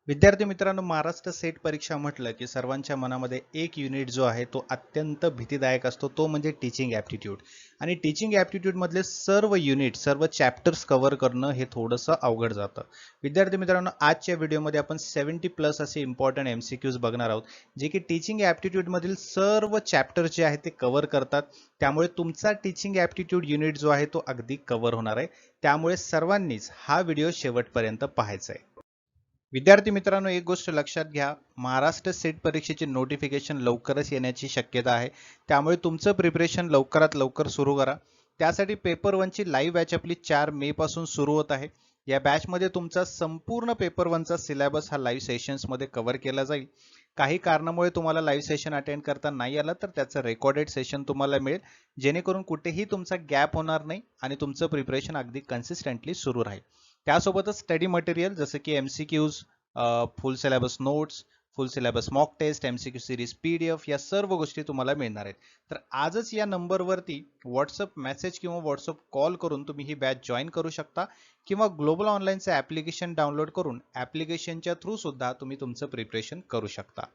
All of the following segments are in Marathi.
विद्यार्थी मित्रांनो, महाराष्ट्र सेट परीक्षा म्हटलं की सर्वांच्या मनामध्ये एक युनिट जो आहे तो अत्यंत भीतीदायक असतो, तो म्हणजे टीचिंग ॲप्टिट्यूड. आणि टीचिंग ॲप्टिट्यूड मधले सर्व युनिट, सर्व चॅप्टर्स कव्हर करणं हे थोडंसं अवघड जातं. विद्यार्थी मित्रांनो, आजच्या व्हिडिओमध्ये आपण 70+ असे इम्पॉर्टंट MCQs बघणार आहोत, जे की टीचिंग ॲप्टिट्यूड मधील सर्व चॅप्टर्स जे आहेत ते कव्हर करतात. त्यामुळे तुमचा टीचिंग ॲप्टिट्यूड युनिट जो आहे तो अगदी कव्हर होणार आहे. त्यामुळे सर्वांनीच हा व्हिडिओ शेवटपर्यंत पाहायचा आहे. विद्यार्थी मित्रांनो, एक गोष्ट लक्षात घ्या, महाराष्ट्र सेट परीक्षेचे नोटिफिकेशन लवकरच येण्याची शक्यता आहे. त्यामुळे तुमचं प्रिपरेशन लवकरात लवकर सुरू करा. त्यासाठी पेपर 1 ची लाईव्ह बॅच आपली 4 मे पासून सुरू होत आहे. या बॅचमध्ये तुमचा संपूर्ण पेपर 1 चा सिलेबस हा लाईव्ह सेशन्समध्ये कव्हर केला जाईल. काही कारणामुळे तुम्हाला लाईव्ह सेशन अटेंड करता नाही आलं तर त्याचं रेकॉर्डेड सेशन तुम्हाला मिळेल, जेणेकरून कुठेही तुमचा गॅप होणार नाही आणि तुमचं प्रिपरेशन अगदी कन्सिस्टंटली सुरू राहील. त्यासोबतच स्टडी मटेरियल जसं की MCQs, full syllabus notes, full syllabus mock test, MCQ series PDF या सर्व गोष्टी तुम्हाला मिळणार आहेत. तर आजच या नंबरवरती व्हॉट्सअप मेसेज किंवा व्हॉट्सअप कॉल करून तुम्ही ही बॅच जॉईन करू शकता, किंवा ग्लोबल ऑनलाईनचे ॲप्लिकेशन डाउनलोड करून ॲप्लिकेशनच्या थ्रू सुद्धा तुम्ही तुमचं प्रिपरेशन करू शकता.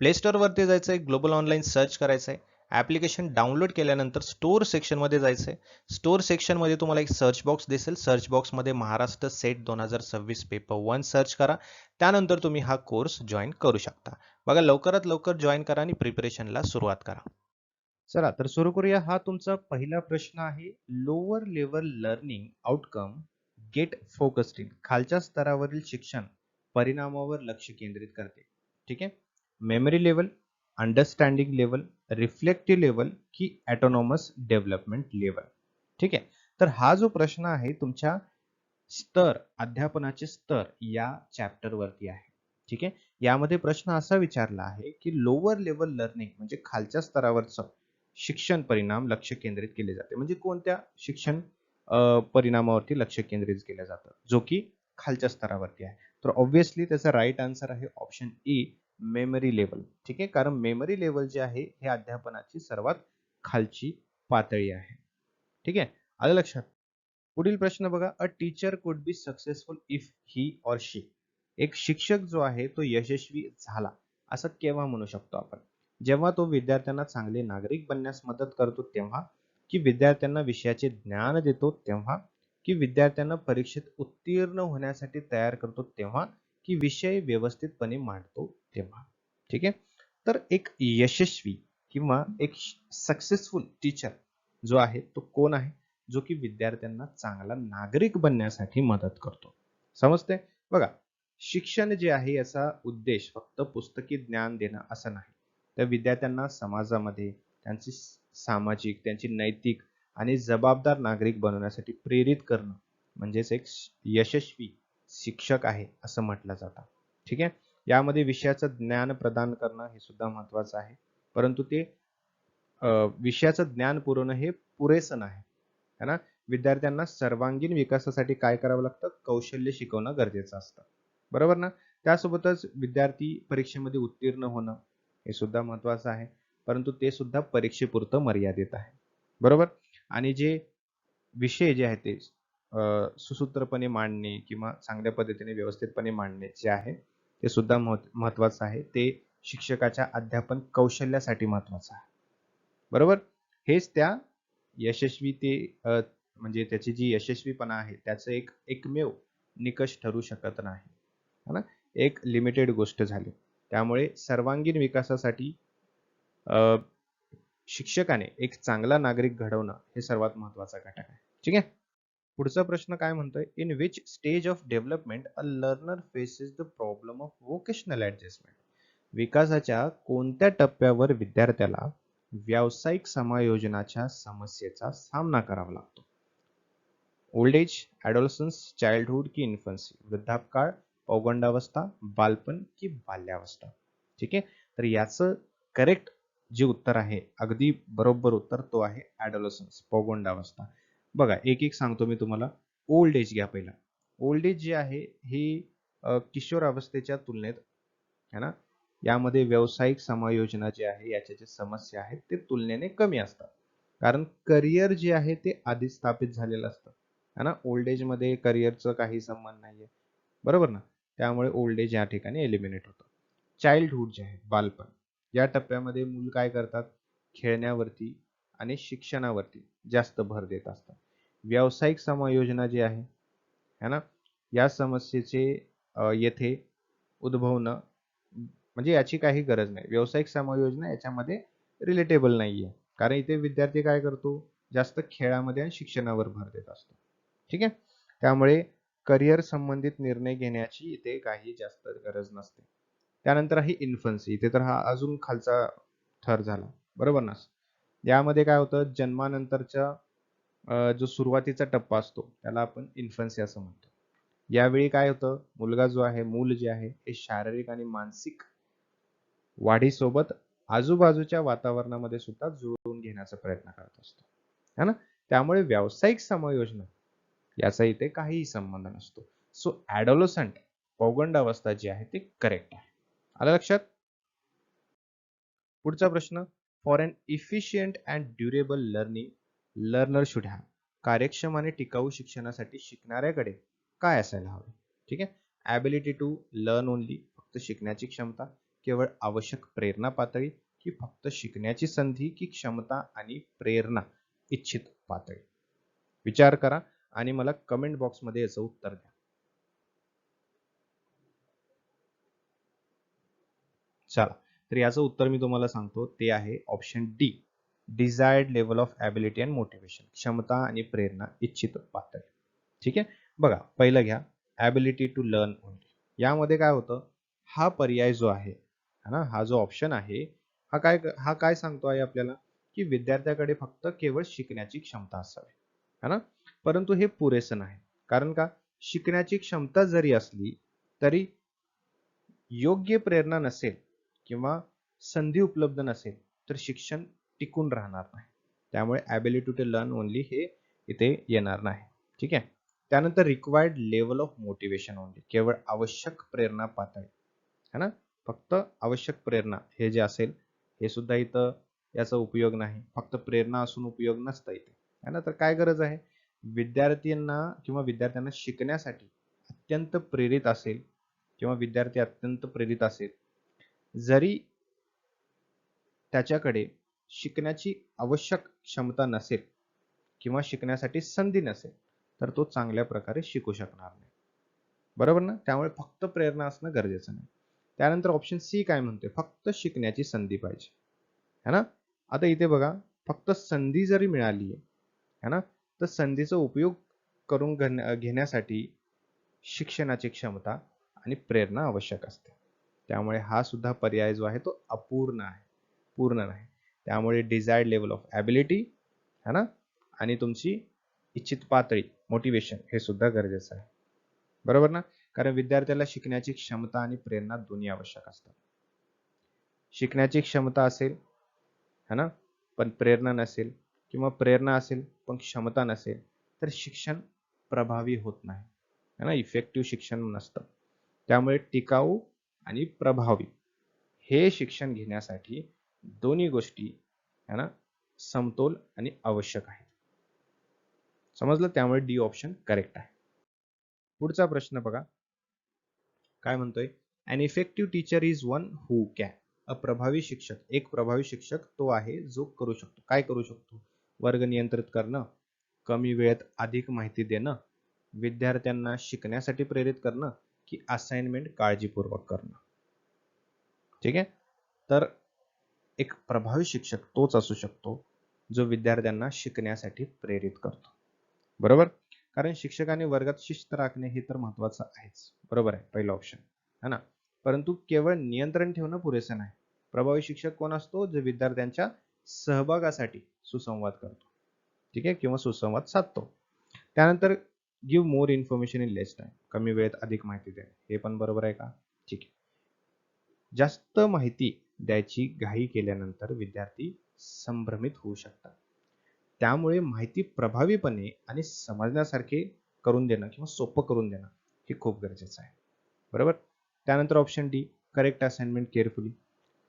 प्ले स्टोअरवरती जायचं आहे, ग्लोबल ऑनलाईन सर्च करायचं आहे. ॲप्लिकेशन डाउनलोड केल्यानंतर स्टोअर सेक्शनमध्ये जायचं आहे. स्टोअर सेक्शनमध्ये तुम्हाला एक सर्च बॉक्स दिसेल. सर्च बॉक्समध्ये महाराष्ट्र सेट 2026 पेपर 1 सर्च करा. त्यानंतर तुम्ही हा कोर्स जॉईन करू शकता. बघा, लवकरात लवकर जॉईन करा आणि प्रिपरेशनला सुरुवात करा. चला तर सुरू करूया. हा तुमचा पहिला प्रश्न आहे. Lower level learning outcome get focused in. खालच्या स्तरावरील शिक्षण परिणामावर लक्ष केंद्रित करते. ठीक आहे. Memory level, understanding level, reflective level की ऑटोनॉमस डेव्हलपमेंट लेवल. ठीक आहे. तर हा जो प्रश्न आहे तुमच्या स्तर, अध्यापनाचे स्तर या चॅप्टर वरती आहे. ठीक आहे. यामध्ये प्रश्न असा विचारला आहे की लोअर लेवल लर्निंग म्हणजे खालच्या स्तरावरचं शिक्षण परिणाम लक्ष केंद्रित केले जाते. म्हणजे कोणत्या शिक्षण परिणामावरती लक्ष केंद्रित केलं जातं, जो की खालच्या स्तरावरती आहे. तर ऑब्व्हियसली त्याचा राईट आन्सर आहे ऑप्शन ई, मेमरी लेवल. ठीक आहे. कारण मेमरी लेवल जे आहे हे अध्यापनाची सर्वात खालची पातळी आहे. ठीक आहे. आलं लक्षात? पुढील प्रश्न बघा. A teacher could be successful if he or she. एक शिक्षक जो आहे तो यशस्वी झाला असं केव्हा म्हणू शकतो आपण? जेव्हा तो विद्यार्थ्यांना चांगले नागरिक बनण्यास मदत करतो तेव्हा, की विद्यार्थ्यांना विषयाचे ज्ञान देतो तेव्हा, की विद्यार्थ्यांना परीक्षेत उत्तीर्ण होण्यासाठी तयार करतो तेव्हा, की विषय व्यवस्थितपणे मांडतो तेव्हा. ठीक आहे. तर एक यशस्वी किंवा एक सक्सेसफुल टीचर जो आहे तो कोण आहे? जो की विद्यार्थ्यांना चांगला नागरिक बनण्यासाठी मदत करतो. समजते? बघा, शिक्षण जे आहे याचा उद्देश फक्त पुस्तकी ज्ञान देणं असं नाही. तर विद्यार्थ्यांना समाजामध्ये त्यांची सामाजिक, त्यांची नैतिक आणि जबाबदार नागरिक बनवण्यासाठी प्रेरित करणं म्हणजेच एक यशस्वी शिक्षक आहे असं म्हटलं जातं. ठीक आहे. यामध्ये विषयाचं ज्ञान प्रदान करणं हे सुद्धा महत्वाचं आहे. परंतु ते विषयाचं ज्ञान पुरवणं हे पुरेसं नाही. है ना? विद्यार्थ्यांना सर्वांगीण विकासासाठी काय करावं लागतं? कौशल्य शिकवणं गरजेचं असतं. बरोबर ना? त्यासोबतच विद्यार्थी परीक्षेमध्ये उत्तीर्ण होणं हे सुद्धा महत्वाचं आहे. परंतु ते सुद्धा परीक्षेपुरतं मर्यादित आहे. बरोबर? आणि जे विषय जे आहेत ते सुसूत्रपणे मांडणे किंवा चांगल्या पद्धतीने व्यवस्थितपणे मांडणे जे आहे ते सुद्धा महत्वाचं आहे. ते शिक्षकाच्या अध्यापन कौशल्यासाठी महत्वाचं आहे. बरोबर? हेच त्या यशस्वी ते म्हणजे त्याची जी यशस्वीपणा आहे त्याचं एकमेव निकष ठरू शकत नाही. है ना? एक लिमिटेड गोष्ट झाली. त्यामुळे सर्वांगीण विकासासाठी अ, शिक्षकाने एक चांगला नागरिक घडवणं हे सर्वात महत्वाचा घटक आहे. ठीक आहे. पुढचा प्रश्न काय म्हणतोय? In which stage of development a learner faces the problem of vocational adjustment. विकासाच्या कोणत्या टप्प्यावर विद्यार्थ्याला व्यावसायिक समायोजनाच्या समस्येचा सामना करावा लागतो? ओल्ड एज, ॲडोलसन्स, चाइल्डहुड की इन्फन्सी. वृद्धापकाळ, पौगंडावस्था, बालपण की बाल्यावस्था. ठीक आहे. तर याचं करेक्ट जे उत्तर आहे, अगदी बरोबर उत्तर तो आहे ॲडोलसन्स, पौगंडावस्था. बघा, एक एक सांगतो मी तुम्हाला. ओल्ड एज घ्या पहिला. ओल्ड एज जे आहे हे किशोरावस्थेच्या तुलनेत, है ना, यामध्ये व्यावसायिक समायोजना जे आहे याच्या ज्या समस्या आहेत ते तुलनेने कमी असतात. कारण करिअर जे आहे ते आधीच स्थापित झालेलं असतं. है ना. ओल्ड एज मध्ये करिअरचं काही संबंध नाहीये. बरोबर ना. त्यामुळे ओल्ड एज या ठिकाणी एलिमिनेट होतं. चाइल्डहुड जे आहे, बालपण, या टप्प्यामध्ये मूल काय करतात, खेळण्यावरती आणि शिक्षणावरती जास्त भर देत असतात. व्यावसायिक समायोजना जी आहे है ना, या समस्येचे येथे उद्भवणं म्हणजे याची काही गरज नाही. व्यावसायिक समायोजना याच्यामध्ये रिलेटेबल नाहीये, कारण इथे विद्यार्थी काय करतो, जास्त खेळामध्ये आणि शिक्षणावर भर देत असतो. ठीक आहे, त्यामुळे करिअर संबंधित निर्णय घेण्याची इथे काही जास्त गरज नसते. त्यानंतर आहे इन्फन्सी. इथे तर हा अजून खालचा थर झाला, बरोबर ना. यामध्ये काय होतं, जन्मानंतरच्या जो सुरुवातीचा टप्पा असतो त्याला आपण इन्फन्सी असं म्हणतो. यावेळी काय होतं, मुलगा जो आहे, मूल जे आहे, हे शारीरिक आणि मानसिक वाढीसोबत आजूबाजूच्या वातावरणामध्ये सुद्धा जुळवून घेण्याचा प्रयत्न करत असतो, है ना. त्यामुळे व्यावसायिक समायोजना याचा इथे काहीही संबंध नसतो. सो ॲडोलसंट, पौगंडावस्था जी आहे ती करेक्ट आहे. आलं लक्षात? पुढचा प्रश्न, for an efficient and durable learning learner should have. कार्यक्षम आणि टिकाऊ शिक्षणासाठी शिकणाऱ्याकडे काय असायला हवे? ठीक आहे, ॲबिलिटी टू लर्न ओनली, फक्त शिकण्याची क्षमता, केवळ आवश्यक प्रेरणा पातळी, की फक्त शिकण्याची संधी, की क्षमता आणि प्रेरणा इच्छित पातळी? विचार करा आणि मला कमेंट बॉक्समध्ये याचं उत्तर द्या. चला, तर याचं उत्तर मी तुम्हाला सांगतो, ते आहे option D, desired level of ability and motivation, क्षमता आणि प्रेरणा इच्छित पातळी. ठीक आहे, बघा पहिलं घ्या, ॲबिलिटी टू लर्न ओनली. यामध्ये काय होतं, हा पर्याय जो आहे ना, हा जो ऑप्शन आहे, हा काय सांगतो आहे आपल्याला, की विद्यार्थ्याकडे फक्त केवळ शिकण्याची क्षमता असावी, है ना. परंतु हे पुरेसं नाही. कारण का, शिकण्याची क्षमता जरी असली तरी योग्य प्रेरणा नसेल किंवा संधी उपलब्ध नसेल तर शिक्षण टिकून राहणार नाही. त्यामुळे ॲबिलिटी टू लर्न ओनली हे इथे येणार नाही. ठीक आहे, त्यानंतर required level of motivation only, केवळ आवश्यक प्रेरणा पातळी, है ना. फक्त आवश्यक प्रेरणा हे जे असेल, हे सुद्धा इथं याचा उपयोग नाही. फक्त प्रेरणा असून उपयोग नसतं इथे, है ना. तर काय गरज आहे, विद्यार्थ्यांना शिकण्यासाठी अत्यंत प्रेरित असेल किंवा विद्यार्थी अत्यंत प्रेरित असेल, जरी त्याच्याकडे शिकण्याची आवश्यक क्षमता नसेल किंवा शिकण्यासाठी संधी नसेल, तर तो चांगल्या प्रकारे शिकू शकणार नाही, बरोबर ना. त्यामुळे फक्त प्रेरणा असणं गरजेचं नाही. त्यानंतर ऑप्शन सी काय म्हणते, फक्त शिकण्याची संधी पाहिजे, है ना. आता इथे बघा, फक्त संधी जरी मिळाली है ना, तर संधीचा उपयोग करून घेण्यासाठी शिक्षणाची क्षमता आणि प्रेरणा आवश्यक असते. त्यामुळे हा सुद्धा पर्याय जो आहे तो अपूर्ण आहे, पूर्ण नाही. त्यामुळे डिझायर्ड लेवल ऑफ ॲबिलिटी, है ना, आणि तुमची इच्छित पातळी, मोटिवेशन, हे सुद्धा गरजेचं आहे, बरोबर ना. कारण विद्यार्थ्याला शिकण्याची क्षमता आणि प्रेरणा दोन्ही आवश्यक असतात. शिकण्याची क्षमता असेल, है ना, पण प्रेरणा नसेल, किंवा प्रेरणा असेल पण क्षमता नसेल, तर शिक्षण प्रभावी होत नाही, है ना, इफेक्टिव्ह शिक्षण नसतं. त्यामुळे टिकाऊ आणि प्रभावी हे शिक्षण घेण्यासाठी दोन्ही गोष्टी, है ना, समतोल आणि आवश्यक आहे. समजलं? त्यामुळे डी ऑप्शन करेक्ट आहे. पुढचा प्रश्न बघा, काय म्हणतोय, an effective teacher is one who can. एक प्रभावी शिक्षक तो आहे जो करू शकतो. काय करू शकतो? वर्ग नियंत्रित करणं, कमी वेळेत अधिक माहिती देणं, विद्यार्थ्यांना शिकण्यासाठी प्रेरित करणं, की असाइनमेंट काळजीपूर्वक करणं. ठीक आहे, तर एक प्रभावी शिक्षक तोच असू शकतो जो विद्यार्थ्यांना शिकण्यासाठी प्रेरित करतो, बरोबर. कारण शिक्षकाने वर्गात शिस्त राखणे हे तर महत्वाचं आहेच, बरोबर आहे, पहिलं ऑप्शन, है ना. परंतु केवळ नियंत्रण ठेवणं पुरेसं नाही. प्रभावी शिक्षक कोण असतो, जो विद्यार्थ्यांच्या सहभागासाठी सुसंवाद करतो, ठीक आहे, किंवा सुसंवाद साधतो. त्यानंतर give more information in less time, कमी वेळेत अधिक माहिती देणे, हे पण बरोबर आहे का? ठीक आहे. जास्त माहिती द्यायची घाई केल्यानंतर विद्यार्थी संभ्रमित होऊ शकतात. त्यामुळे माहिती प्रभावीपणे आणि समजण्यासारखे करून देणं किंवा सोपं करून देणं हे खूप गरजेचं आहे, बरोबर. त्यानंतर option D, correct assignment carefully,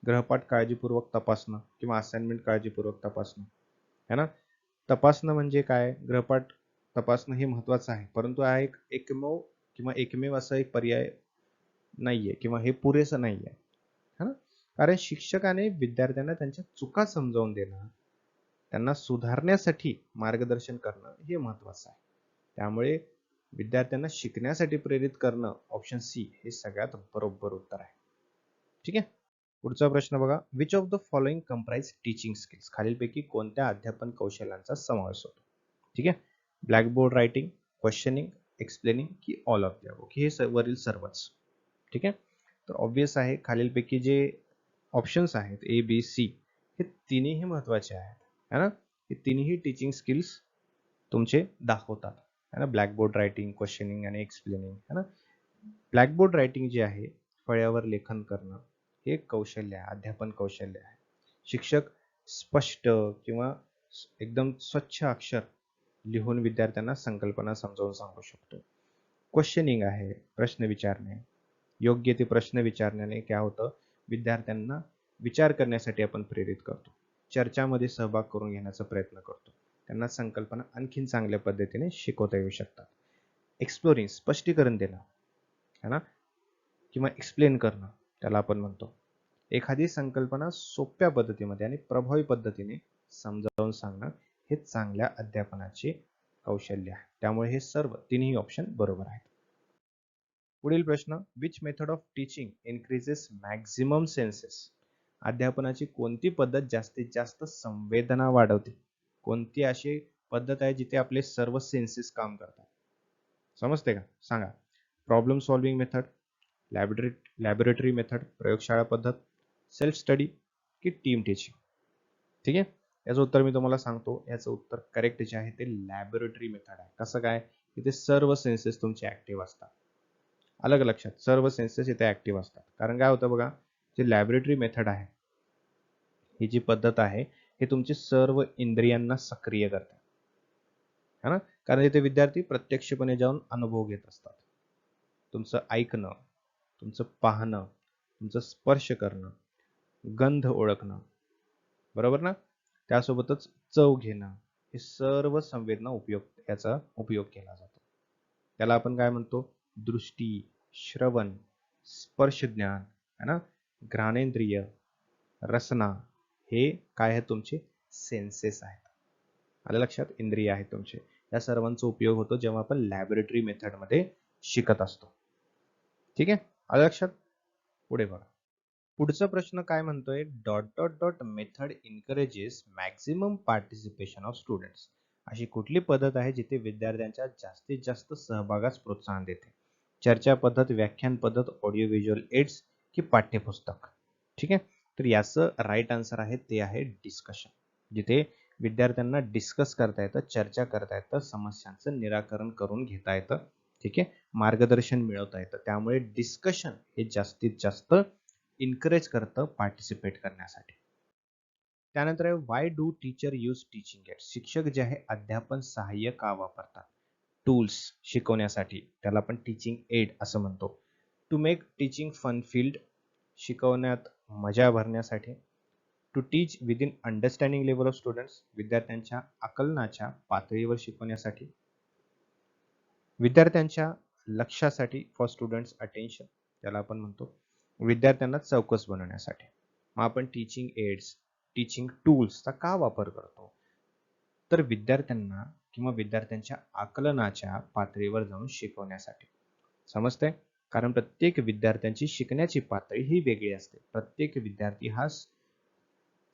गृहपाठ काळजीपूर्वक तपासणं किंवा असाइनमेंट काळजीपूर्वक तपासणं, है ना. तपासणं म्हणजे काय, गृहपाठ तपासणं हे महत्वाचं आहे, परंतु हा एकमेव असा एक पर्याय नाहीये किंवा हे पुरेसं नाहीये, है ना? कारण शिक्षकाने विद्यार्थ्यांना त्यांच्या चुका समजावून देणं, त्यांना सुधारण्यासाठी मार्गदर्शन करणं हे महत्वाचं आहे. त्यामुळे विद्यार्थ्यांना शिकण्यासाठी प्रेरित करणं, ऑप्शन सी हे सगळ्यात बरोबर उत्तर आहे. ठीक आहे. पुढचा प्रश्न बघा, which of the following comprise teaching skills? खालीलपैकी कोणत्या अध्यापन कौशल्यांचा समावेश होतो? ठीक आहे. ब्लॅकबोर्ड रायटिंग, क्वेश्चनिंग, एक्सप्लेनिंग की ऑल ऑफ द अबोव, हे वरील सर्वच. ठीक आहे. तर ऑब्विस आहे खालीलपैकी जे ऑप्शन्स आहेत ए बी सी हे तिन्ही महत्वाचे आहेत, है ना? हे तिन्ही टीचिंग स्किल्स तुमचे दाखवतात, है ना? ब्लॅकबोर्ड रायटिंग, क्वेश्चनिंग आणि एक्सप्लेनिंग, है ना? ब्लॅकबोर्ड रायटिंग जे आहे, फळ्यावर लेखन करणं, हे एक कौशल्य आहे, अध्यापन कौशल्य आहे. शिक्षक स्पष्ट किंवा एकदम स्वच्छ अक्षर लिहून विद्यार्थ्यांना संकल्पना समजावून सांगू शकतो. क्वेश्चनिंग आहे, प्रश्न विचारणे. योग्य ते प्रश्न विचारण्याने काय होतं, विद्यार्थ्यांना विचार करण्यासाठी आपण प्रेरित करतो, चर्चामध्ये सहभाग करून घेण्याचा प्रयत्न करतो, त्यांना संकल्पना आणखीन चांगल्या पद्धतीने शिकवता येऊ शकतात. एक्सप्लोरिंग, स्पष्टीकरण देणं, है ना? किंवा एक्सप्लेन करणं त्याला आपण म्हणतो. एखादी संकल्पना सोप्या पद्धतीमध्ये आणि प्रभावी पद्धतीने समजावून सांगणं हे चांगल्या अध्यापनाचे कौशल्य आहे. त्यामुळे हे सर्व तिन्ही ऑप्शन बरोबर आहेत. पुढील प्रश्न, which method of teaching increases maximum census? अध्यापनाची कोणती पद्धत जास्तीत जास्त संवेदना वाढवते? कोणती अशी पद्धत आहे जिथे आपले सर्व सेन्सेस काम करतात? समजते का? सांगा. Problem solving method, laboratory method, प्रयोगशाळा पद्धत, सेल्फ स्टडी की टीम टीचिंग? ठीक आहे. याचं उत्तर मी तुम्हाला सांगतो. याचं उत्तर करेक्ट जे आहे ते लॅबोरेटरी मेथड आहे. कसं काय? इथे सर्व सेन्सेस तुमचे ऍक्टिव्ह असतात. अलग लक्षात, सर्व सेन्सेस इथे ऍक्टिव्ह असतात. कारण काय होतं बघा, जे लॅबोरेटरी मेथड आहे, ही जी पद्धत आहे, हे तुमचे सर्व इंद्रियांना सक्रिय करते, है ना? कारण इथे विद्यार्थी प्रत्यक्षपणे जाऊन अनुभव घेत असतात. तुमचं ऐकणं, तुमचं पाहणं, तुमचं स्पर्श करणं, गंध ओळखणं, बरोबर ना? त्यासोबतच चव घेणं, हे सर्व संवेदना याचा उपयोग केला जातो. त्याला आपण काय म्हणतो? दृष्टी, श्रवण, स्पर्श ज्ञान, है ना? घ्राणेंद्रिय, रसना, हे काय आहे तुमचे सेन्सेस आहेत. आलं लक्षात? इंद्रिय आहेत तुमचे. या सर्वांचा उपयोग होतो जेव्हा आपण लॅबोरेटरी मेथड मध्ये शिकत असतो. ठीक आहे. आलं लक्षात? पुढे बघा. पुढचा प्रश्न काय म्हणतोय, dot dot dot method encourages maximum participation of students? अशी कुठली पद्धत आहे जिथे विद्यार्थ्यांच्या जास्तीत जास्त सहभागास प्रोत्साहन देते? चर्चा पद्धत, व्याख्यान पद्धत, ऑडिओ व्हिज्युअल एड्स की पाठ्यपुस्तक? ठीक आहे. तर याचं राईट आन्सर आहे ते आहे डिस्कशन, जिथे विद्यार्थ्यांना डिस्कस करता येतं, चर्चा करता येतं, समस्यांचं निराकरण करून घेता येतं. ठीक आहे. मार्गदर्शन मिळवता येतं. त्यामुळे डिस्कशन हे जास्तीत जास्त इनकरेज करतं पार्टिसिपेट करण्यासाठी. त्यानंतर आहे, why do teacher use teaching aids? शिक्षक जे आहे अध्यापन सहाय्य का वापरतात? टूल्स शिकवण्यासाठी, त्याला आपण टीचिंग एड असं म्हणतो. To make teaching fun filled, शिकवण्यात मजा भरण्यासाठी. To teach within understanding level of students, विद्यार्थ्यांच्या आकलनाच्या पातळीवर शिकवण्यासाठी. विद्यार्थ्यांच्या लक्षासाठी, फॉर स्टुडंट्स अटेन्शन, त्याला आपण म्हणतो. विद्यार्थ्यांना चौकस बनवण्यासाठी. मग आपण टीचिंग एड्स, टीचिंग टूल्सचा का वापर करतो? तर विद्यार्थ्यांना किंवा विद्यार्थ्यांच्या आकलनाच्या पातळीवर जाऊन शिकवण्यासाठी. समजतंय? कारण प्रत्येक विद्यार्थ्यांची शिकण्याची पातळी ही वेगळी असते. प्रत्येक विद्यार्थी हा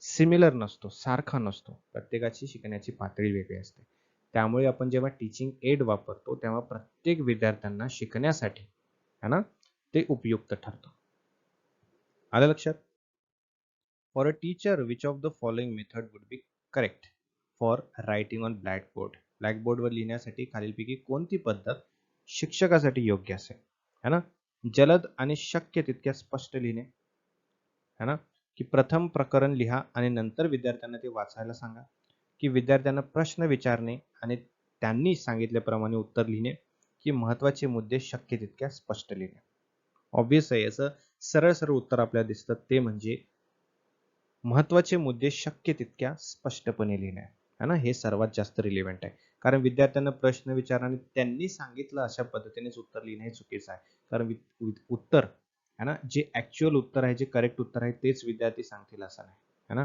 सिमिलर नसतो, सारखा नसतो. प्रत्येकाची शिकण्याची पातळी वेगळी असते. त्यामुळे आपण जेव्हा टीचिंग एड वापरतो तेव्हा प्रत्येक विद्यार्थ्यांना शिकण्यासाठी, है ना, ते उपयुक्त ठरतं. आलं लक्षात? For a teacher, which of the following method would be correct for writing on blackboard? ब्लॅकबोर्डवर लिहिण्यासाठी खालीलपैकी कोणती पद्धत शिक्षकासाठी योग्य असेल? है ना? जलद आणि शक्य तितक्या स्पष्ट लिहिणे, है ना? की प्रथम प्रकरण लिहा आणि नंतर विद्यार्थ्यांना ते वाचायला सांगा, की विद्यार्थ्यांना प्रश्न विचारणे आणि त्यांनी सांगितल्याप्रमाणे उत्तर लिहिणे, की महत्वाचे मुद्दे शक्य तितक्या स्पष्ट लिहिणे? ऑब्विस आहे, याचं सरळ सरळ उत्तर आपल्याला दिसतं, ते म्हणजे महत्वाचे मुद्दे शक्य तितक्या स्पष्टपणे लिहिणे, है ना? हे सर्वात जास्त रिलेव्हंट आहे. कारण विद्यार्थ्यांना प्रश्न विचारणे आणि त्यांनी सांगितलं अशा पद्धतीनेच उत्तर लिहिणे हे चुकीचं आहे. कारण उत्तर है ना. जे ऍक्च्युअल उत्तर आहे, जे करेक्ट उत्तर आहे तेच विद्यार्थी सांगतील असं नाही, है ना.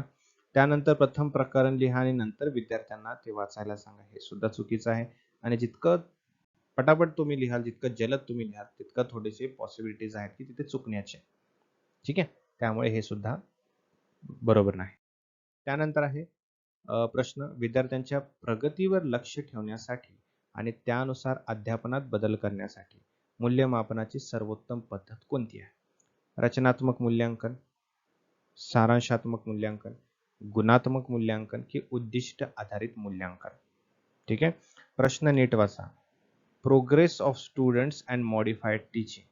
त्यानंतर प्रथम प्रकरण लिहा आणि नंतर विद्यार्थ्यांना ते वाचायला सांगा, हे सुद्धा चुकीचं आहे. आणि जितकं पटापट तुम्ही लिहाल, जितकं जलद तुम्ही लिहाल, तितकं थोडेसे पॉसिबिलिटीज आहेत की तिथे चुकण्याचे. ठीक आहे. त्यामुळे हे सुद्धा बरोबर नाही. त्यानंतर आहे प्रश्न, विद्यार्थ्यांच्या प्रगतीवर लक्ष ठेवण्यासाठी आणि त्यानुसार अध्यापनात बदल करण्यासाठी मूल्यमापनाची सर्वोत्तम पद्धत कोणती आहे? रचनात्मक मूल्यांकन, सारांशात्मक मूल्यांकन, गुणात्मक मूल्यांकन की उद्दिष्ट आधारित मूल्यांकन. ठीक आहे. प्रश्न नीट वाचा. Progress of students and modified teaching.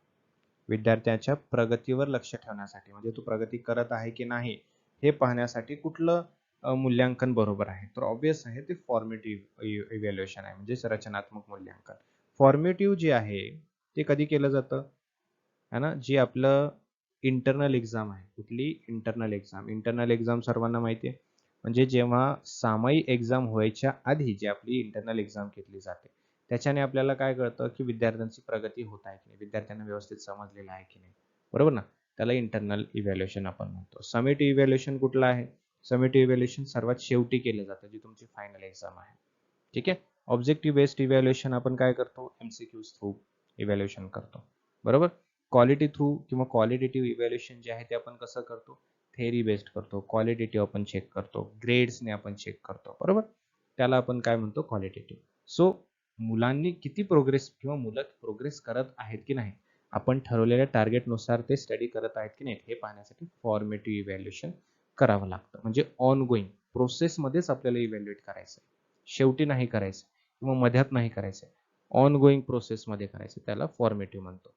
विद्यार्थ्याच्या प्रगतीवर लक्ष ठेवण्यासाठी म्हणजे तो प्रगती करत आहे की नाही हे पाहण्यासाठी कुठलं मूल्यांकन बरोबर आहे? तर ऑब्विस आहे ते फॉर्मेटिव्ह इव्हॅल्युएशन आहे, म्हणजेच रचनात्मक मूल्यांकन. फॉर्मेटिव्ह जे आहे ते कधी केलं जातं, है ना, जी आपलं इंटरनल एक्झाम आहे. कुठली? Internal exam. इंटरनल एक्झाम सर्वांना माहिती आहे, म्हणजे जेव्हा सामायिक एक्झाम व्हायच्या आधी जी आपली इंटरनल एक्झाम घेतली जाते, त्याच्याने आपल्याला काय कळतं की विद्यार्थ्यांची प्रगती होत आहे की नाही, विद्यार्थ्यांना व्यवस्थित समजलेलं आहे की नाही, बरोबर ना. त्याला इंटरनल इव्हॅल्युएशन आपण म्हणतो. समेटिव्ह इव्हॅल्युएशन कुठलं आहे? समेटिव्ह इव्हॅल्युएशन सर्वात शेवटी केलं जातं, जी तुमची फायनल एक्झाम आहे. ठीक आहे. ऑब्जेक्टिव्ह बेस्ड इव्हॅल्युएशन आपण काय करतो? एमसीक्यूज थ्रू इव्हॅल्युएशन करतो, बरोबर. क्वालिटी थ्रू किंवा क्वालिटेटिव्ह इव्हॅल्युएशन जे आहे ते आपण कसं करतो? थेअरी बेस्ड करतो. क्वालिटेटिव्ह आपण चेक करतो, ग्रेड्सने आपण चेक करतो, बरोबर. त्याला आपण काय म्हणतो? क्वालिटेटिव्ह. सो मुलांनी किती प्रोग्रेस किंवा मुलं प्रोग्रेस करत आहेत की नाही, आपण ठरवलेल्या टार्गेटनुसार ते स्टडी करत आहेत की नाही हे पाहण्यासाठी फॉर्मेटिव्ह इव्हॅल्युएशन करावं लागतं. म्हणजे ऑन गोईंग प्रोसेसमध्येच आपल्याला इव्हॅल्युएट करायचं, शेवटी नाही करायचं किंवा मध्यात नाही करायचं, ऑन गोईंग प्रोसेसमध्ये करायचं, त्याला फॉर्मेटिव्ह म्हणतो.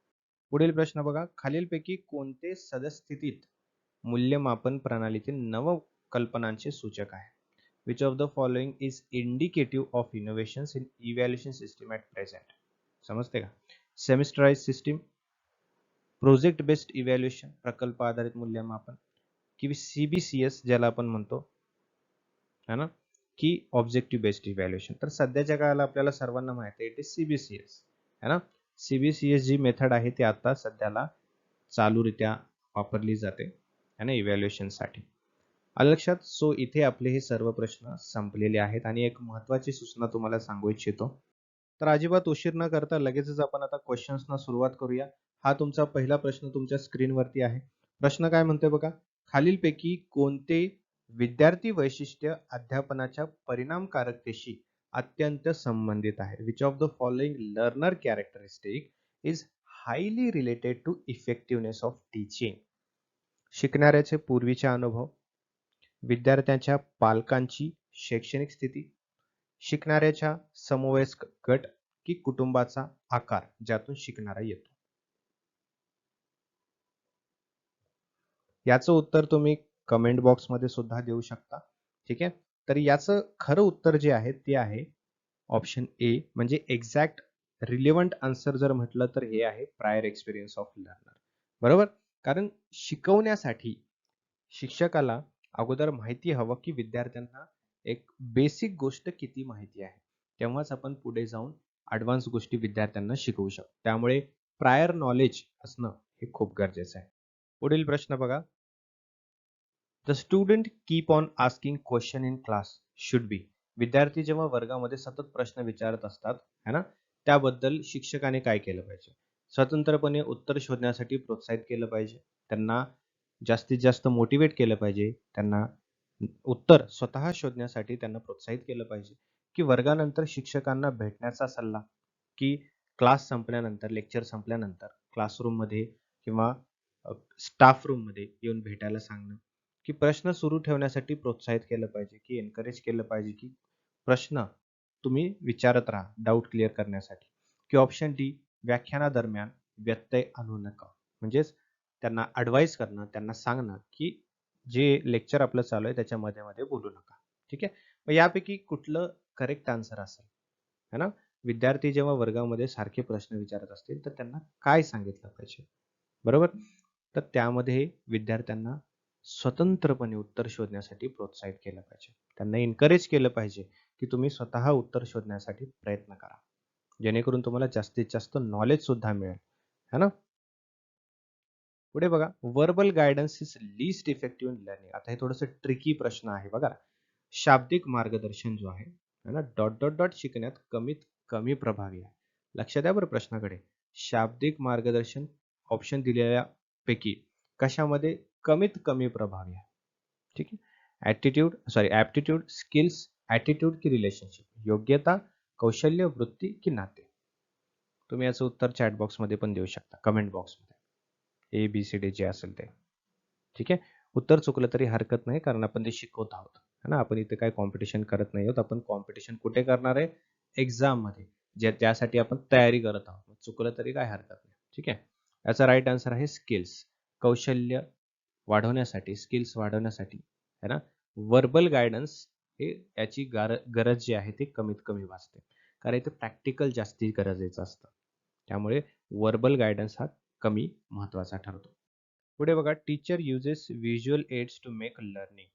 पुढील प्रश्न बघा. खालीलपैकी कोणते सद्यस्थितीत मूल्यमापन प्रणालीतील नवकल्पनांचे सूचक आहे? Which of the following is indicative of innovations in evaluation system at present? समजते का? सेमिस्टराइज सिस्टीम, प्रोजेक्ट बेस्ड इव्हॅल्युएशन प्रकल्प आधारित मूल्यमापन, की सीबीसीएस ज्याला आपण म्हणतो, है ना, की ऑब्जेक्टिव्ह बेस्ड इव्हॅल्युएशन. तर सध्याच्या काळाला आपल्याला सर्वांना माहिती आहे, इट इज सीबीसीएस, है ना. सीबीसीएस जी मेथड आहे ती आता सध्याला चालूरित्या वापरली जाते, है ना, इव्हॅल्युएशनसाठी. आलं लक्षात? सो इथे आपले हे सर्व प्रश्न संपलेले आहेत. आणि एक महत्त्वाची सूचना तुम्हाला सांगू इच्छितो. तर अजिबात उशीर न करता लगेचच आपण आता क्वेश्चन्सना सुरुवात करूया. हा तुमचा पहिला प्रश्न तुमच्या स्क्रीनवरती आहे. प्रश्न काय म्हणतोय बघा. खालीलपैकी कोणते विद्यार्थी वैशिष्ट्य अध्यापनाच्या परिणामकारकतेशी अत्यंत संबंधित आहे? Which of the following learner characteristic is highly related to effectiveness of teaching? शिकणाऱ्याचे पूर्वीचे अनुभव, विद्यार्थ्यांच्या पालकांची शैक्षणिक स्थिती, शिकणाऱ्याच्या समवयस्क गट की कुटुंबाचा आकार ज्यातून शिकणारा येतो? याचं उत्तर तुम्ही कमेंट बॉक्समध्ये सुद्धा देऊ शकता. ठीक आहे. तर याचं खरं उत्तर जे आहे ते आहे ऑप्शन ए, म्हणजे एक्झॅक्ट रिलेव्हंट आन्सर जर म्हटलं तर हे आहे प्रायर एक्सपिरियन्स ऑफ लर्नर, बरोबर. कारण शिकवण्यासाठी शिक्षकाला अगोदर माहिती हवं की विद्यार्थ्यांना एक बेसिक गोष्ट किती माहिती आहे, तेव्हाच आपण पुढे जाऊन ऍडव्हान्स गोष्टी विद्यार्थ्यांना शिकवू शकतो. त्यामुळे प्रायर नॉलेज असणं हे खूप गरजेचं आहे. पुढील प्रश्न बघा. The student keep on asking question in class should be. विद्यार्थी जेव्हा वर्गामध्ये सतत प्रश्न विचारत असतात, है ना, त्याबद्दल शिक्षकाने काय केलं पाहिजे? स्वतंत्रपणे उत्तर शोधण्यासाठी प्रोत्साहित केलं पाहिजे, त्यांना जास्तीत जास्त मोटिवेट केलं पाहिजे, त्यांना उत्तर स्वतः शोधण्यासाठी त्यांना प्रोत्साहित केलं पाहिजे, की वर्गानंतर शिक्षकांना भेटण्याचा सल्ला, की क्लास संपल्यानंतर, लेक्चर संपल्यानंतर क्लासरूममध्ये किंवा स्टाफ रूममध्ये येऊन भेटायला सांगणं, की प्रश्न सुरू ठेवण्यासाठी प्रोत्साहित केलं पाहिजे, की एनकरेज केलं पाहिजे, की प्रश्न तुम्ही विचारत राहा डाऊट क्लिअर करण्यासाठी, की ऑप्शन डी व्याख्यानादरम्यान व्यत्यय आणू नका. म्हणजेच त्यांना ॲडवाईस करणं, त्यांना सांगणं, की जे लेक्चर आपलं चालू आहे त्याच्या मध्ये मध्ये बोलू नका. ठीक आहे. मग यापैकी कुठलं करेक्ट आन्सर असेल, है ना? विद्यार्थी जेव्हा वर्गामध्ये सारखे प्रश्न विचारत असतील तर त्यांना काय सांगितलं पाहिजे, बरोबर. तर त्यामध्ये विद्यार्थ्यांना स्वतंत्रपणे उत्तर शोधण्यासाठी प्रोत्साहित केलं पाहिजे, त्यांना एनकरेज केलं पाहिजे की तुम्ही स्वतः उत्तर शोधण्यासाठी प्रयत्न करा, जेणेकरून तुम्हाला जास्तीत जास्त नॉलेज सुद्धा मिळेल, है ना. पुढे बघा, verbal guidance is least effective in learning. आता हे थोडंसं ट्रिकी प्रश्न आहे बघा. शाब्दिक मार्गदर्शन जो आहे ना, डॉट डॉट डॉट शिकण्यात कमीत कमी प्रभावी आहे. लक्षात द्या बरं प्रश्नाकडे. शाब्दिक मार्गदर्शन ऑप्शन दिलेल्या पैकी कशामध्ये कमीत कमी प्रभावी आहे? ठीक आहे. ऍप्टिट्यूड, स्किल्स, ऍटिट्यूड की रिलेशनशिप, योग्यता, कौशल्य, वृत्ती की नाते. तुम्ही याचं उत्तर चॅट बॉक्समध्ये पण देऊ शकता, कमेंट बॉक्समध्ये. ABCD जे असेल ते. ठीक आहे. उत्तर चुकलं तरी हरकत नाही, कारण आपण ते शिकवत आहोत है ना. आपण इथे काही कॉम्पिटिशन करत नाही आहोत. आपण कॉम्पिटिशन कुठे करणार आहे? एक्झाम मध्ये, त्यासाठी आपण तयारी करत आहोत. चुकलं तरी काय हरकत नाही. ठीक आहे. याचा राईट आन्सर आहे स्किल्स. कौशल्य वाढवण्यासाठी, स्किल्स वाढवण्यासाठी है ना, वर्बल गायडन्स हे याची गरज जी आहे ती कमीत कमी भासते, कारण इथे प्रॅक्टिकल जास्ती गरजेचं असतं. त्यामुळे वर्बल गायडन्स हा कमी महत्वाचा ठरतो. पुढे बघा, teacher uses visual aids to make learning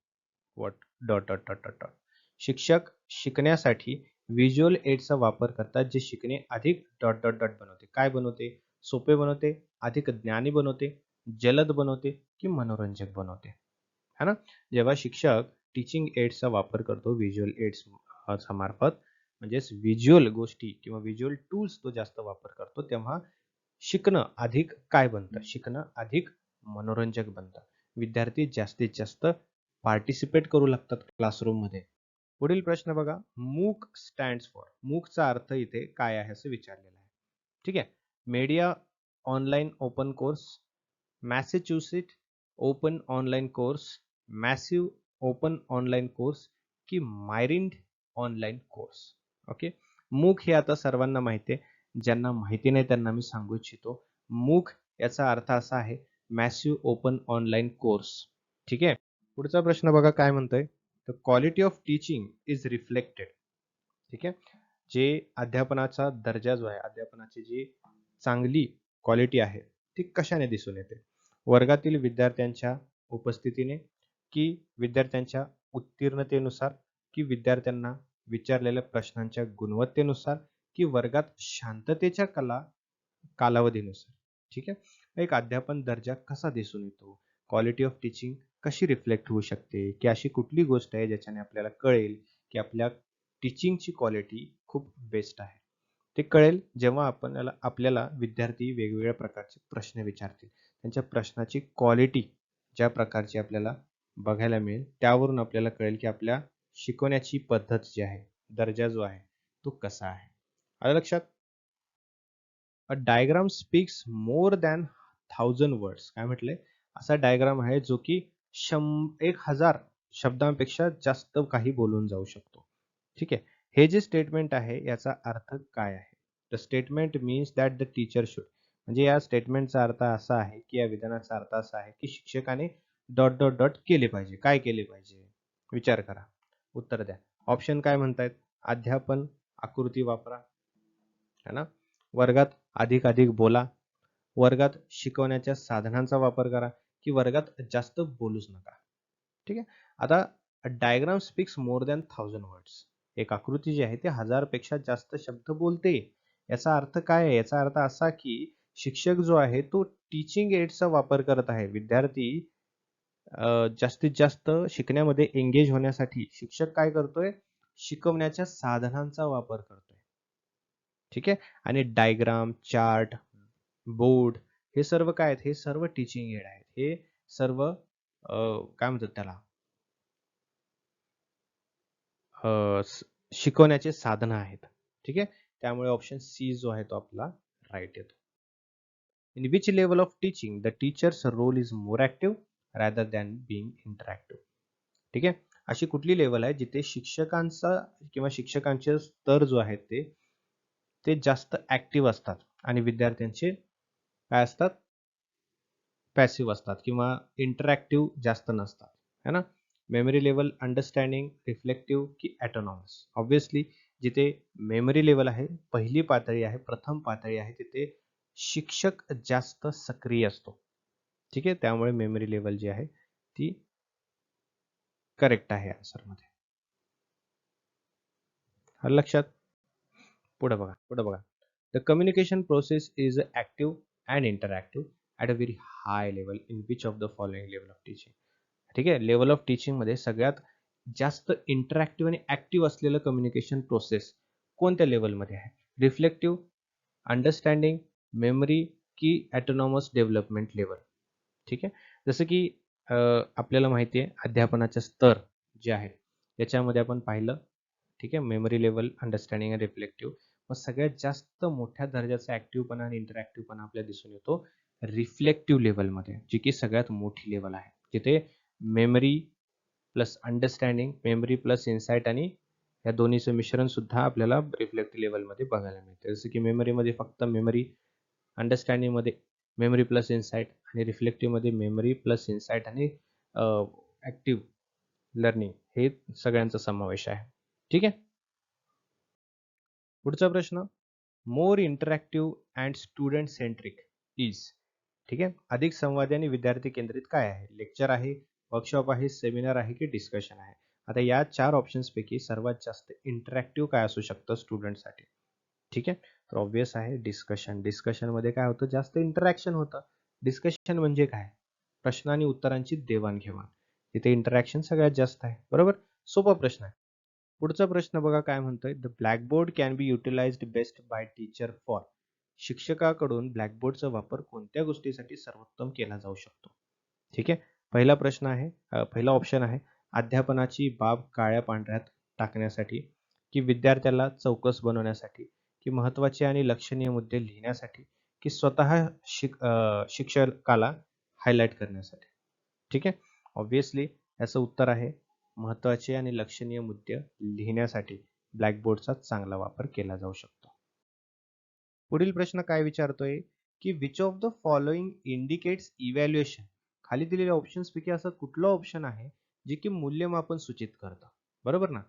what dot dot dot dot dot. शिक्षक शिकण्यासाठी व्हिज्युअल एड्सचा वापर करतात, जे शिकणे अधिक डॉट डॉट डॉट बनवते. काय बनवते? सोपे बनवते, अधिक ज्ञानी बनवते, जलद बनवते की मनोरंजक बनवते, है ना. जेव्हा शिक्षक टीचिंग एड्सचा वापर करतो व्हिज्युअल एड्स मार्फत, म्हणजेच व्हिज्युअल गोष्टी किंवा व्हिज्युअल टूल्स तो जास्त वापर करतो, तेव्हा शिकणं अधिक काय बनतं? शिकणं अधिक मनोरंजक बनतं. विद्यार्थी जास्तीत जास्त पार्टिसिपेट करू लागतात क्लासरूम मध्ये. पुढील प्रश्न बघा, मूक स्टँड्स फॉर. मूकचा अर्थ इथे काय आहे असं विचारलेलं आहे. ठीक आहे. Media online open course, Massachusetts open online course, massive open online course की मायरिंड ऑनलाईन कोर्स. ओके. मूक हे आता सर्वांना माहिती आहे. ज्यांना माहिती नाही त्यांना मी सांगू इच्छितो. मूक याचा अर्थ असा आहे मॅसिव्ह ओपन ऑनलाईन कोर्स. ठीक आहे. पुढचा प्रश्न बघा काय म्हणतोय, the quality of teaching is reflected. ठीक आहे. जे अध्यापनाचा दर्जा जो आहे, अध्यापनाची जी चांगली क्वालिटी आहे ती कशाने दिसून येते? वर्गातील विद्यार्थ्यांच्या उपस्थितीने, की विद्यार्थ्यांच्या उत्तीर्णतेनुसार, की विद्यार्थ्यांना विचारलेल्या प्रश्नांच्या गुणवत्तेनुसार, की वर्गात शांततेच्या कालावधीनुसार. ठीक आहे. एक अध्यापन दर्जा कसा दिसून येतो, क्वालिटी ऑफ टीचिंग कशी रिफ्लेक्ट होऊ शकते, की अशी कुठली गोष्ट आहे ज्याच्याने आपल्याला कळेल की आपल्या टीचिंगची क्वालिटी खूप बेस्ट आहे. ते कळेल जेव्हा आपल्याला विद्यार्थी वेगवेगळ्या प्रकारचे प्रश्न विचारतील. त्यांच्या प्रश्नाची क्वालिटी ज्या प्रकारची आपल्याला बघायला मिळेल, त्यावरून आपल्याला कळेल की आपल्या शिकवण्याची पद्धत जी आहे, दर्जा जो आहे तो कसा आहे. आलं लक्षात? A diagram speaks more than 1000 words. काय म्हटले? असा डायग्राम आहे जो की 1000 शब्दांपेक्षा जास्त काही बोलून जाऊ शकतो. ठीक आहे. हे जे स्टेटमेंट आहे याचा अर्थ काय आहे? The statement means that the teacher should. म्हणजे या स्टेटमेंटचा अर्थ असा आहे, की या विधानाचा अर्थ असा आहे की शिक्षकाने डॉट डॉट डॉट केले पाहिजे. काय केले पाहिजे? विचार करा, उत्तर द्या. ऑप्शन काय म्हणतायत? अध्यापन, आकृती वापरा, है ना, वर्गात अधिक बोला, वर्गात शिकवण्याच्या साधनांचा वापर करा, की वर्गात जास्त बोलूच नका. ठीक आहे. आता diagram speaks more than 1000 words. एक आकृती जी आहे ती 1000 पेक्षा जास्त शब्द बोलते. याचा अर्थ काय आहे? याचा अर्थ असा की शिक्षक जो आहे तो टीचिंग एड्सचा वापर करत आहे. विद्यार्थी जास्तीत जास्त शिकण्यामध्ये एंगेज होण्यासाठी शिक्षक काय करतोय? शिकवण्याच्या साधनांचा वापर करतोय. ठीक आहे. आणि डायग्राम, चार्ट, बोर्ड हे सर्व काय आहेत? हे सर्व टीचिंग एड आहेत. हे सर्व काय म्हणतात त्याला, शिकवण्याचे साधन आहेत. ठीक आहे. त्यामुळे ऑप्शन सी जो आहे तो आपला राईट येतो. In which level of teaching the teacher's role is more active rather than being interactive. ठीक आहे. अशी कुठली लेवल आहे जिथे शिक्षकांचा किंवा शिक्षकांचे स्तर जो आहे ते जास्त ऍक्टिव्ह असतात आणि विद्यार्थ्यांचे काय असतात? पॅसिव्ह असतात किंवा इंटरॅक्टिव्ह जास्त नसतात, है ना. मेमरी लेवल, अंडरस्टँडिंग, रिफ्लेक्टिव्ह की ऑटोनॉमस. ऑब्विसली जिथे मेमरी लेवल आहे, पहिली पातळी आहे, प्रथम पातळी आहे, तिथे शिक्षक जास्त सक्रिय असतो. ठीक आहे. त्यामुळे मेमरी लेवल जी आहे ती करेक्ट आहे आन्सर मध्ये. लक्षात? पुढे बघा. The communication process is active and interactive. At a very high level in which of the following level of teaching. ठीक आहे, लेवल ऑफ टीचिंगमध्ये सगळ्यात जास्त इंटरॅक्टिव्ह आणि ॲक्टिव्ह असलेलं कम्युनिकेशन प्रोसेस कोणत्या लेवलमध्ये आहे? रिफ्लेक्टिव्ह, अंडरस्टँडिंग, मेमरी की ॲटोनॉमस डेव्हलपमेंट लेवल. ठीक आहे, जसं की आपल्याला माहिती आहे अध्यापनाचे स्तर जे आहे त्याच्यामध्ये आपण पाहिलं. ठीक आहे, मेमरी लेवल, अंडरस्टँडिंग आणि रिफ्लेक्टिव्ह. मग सगळ्यात जास्त मोठ्या दर्जाचा ॲक्टिव्हपणा आणि इंटरॅक्टिव्हपणा आपल्याला दिसून येतो रिफ्लेक्टिव्ह लेवलमध्ये, जी की सगळ्यात मोठी लेवल आहे. तिथे memory plus understanding, memory plus insight आणि या दोन्हीचं मिश्रण सुद्धा आपल्याला रिफ्लेक्टिव्ह लेवलमध्ये बघायला मिळते. जसं की मेमरीमध्ये फक्त मेमरी, अंडरस्टँडिंगमध्ये मेमरी प्लस इन्साइट आणि रिफ्लेक्टिव्हमध्ये मेमरी प्लस इन्साइट आणि ॲक्टिव्ह लर्निंग हे सगळ्यांचा समावेश आहे. ठीक आहे. पुढचा प्रश्न, more interactive and student centric is. ठीक आहे, अधिक संवादी आणि विद्यार्थी केंद्रित काय आहे? लेक्चर आहे, वर्कशॉप आहे, सेमिनार आहे की डिस्कशन आहे? आता या 4 ऑप्शन्स पैकी सर्वात जास्त इंटरॅक्टिव्ह काय असू शकतं स्टुडंटसाठी? ठीक आहे, तर ऑब्वियस आहे डिस्कशन. डिस्कशनमध्ये काय होतं? जास्त इंटरॅक्शन होतं. डिस्कशन म्हणजे काय? प्रश्न आणि उत्तरांची देवाणघेवाण. तिथे इंटरॅक्शन सगळ्यात जास्त आहे. बरोबर? सोपा प्रश्न आहे. पुढचा प्रश्न बघा काय म्हणतोय, the blackboard can be utilized best by teacher for. शिक्षकाकडून ब्लॅकबोर्डचा वापर कोणत्या गोष्टीसाठी सर्वोत्तम केला जाऊ शकतो? ठीक आहे, पहिला प्रश्न आहे, पहिला ऑप्शन आहे अध्यापनाची बाब काळ्या पांढऱ्यात टाकण्यासाठी, की विद्यार्थ्याला चौकस बनवण्यासाठी, की महत्त्वाचे आणि लक्षणीय मुद्दे लिहिण्यासाठी, की स्वतः शिक्षकाला हायलाइट करण्यासाठी. ठीक आहे, ऑब्विसली याचं उत्तर आहे महत्त्वाचे आणि लक्षणीय मुद्दे लिहिण्यासाठी ब्लॅकबोर्डचा चांगला वापर केला जाऊ शकतो. पुढील प्रश्न काय विचारतोय, की which of the following indicates evaluation. खाली दिलेल्या ऑप्शन्स पैकी असं कुठलं ऑप्शन आहे जे की मूल्यमापन सूचित करतं? बरोबर ना?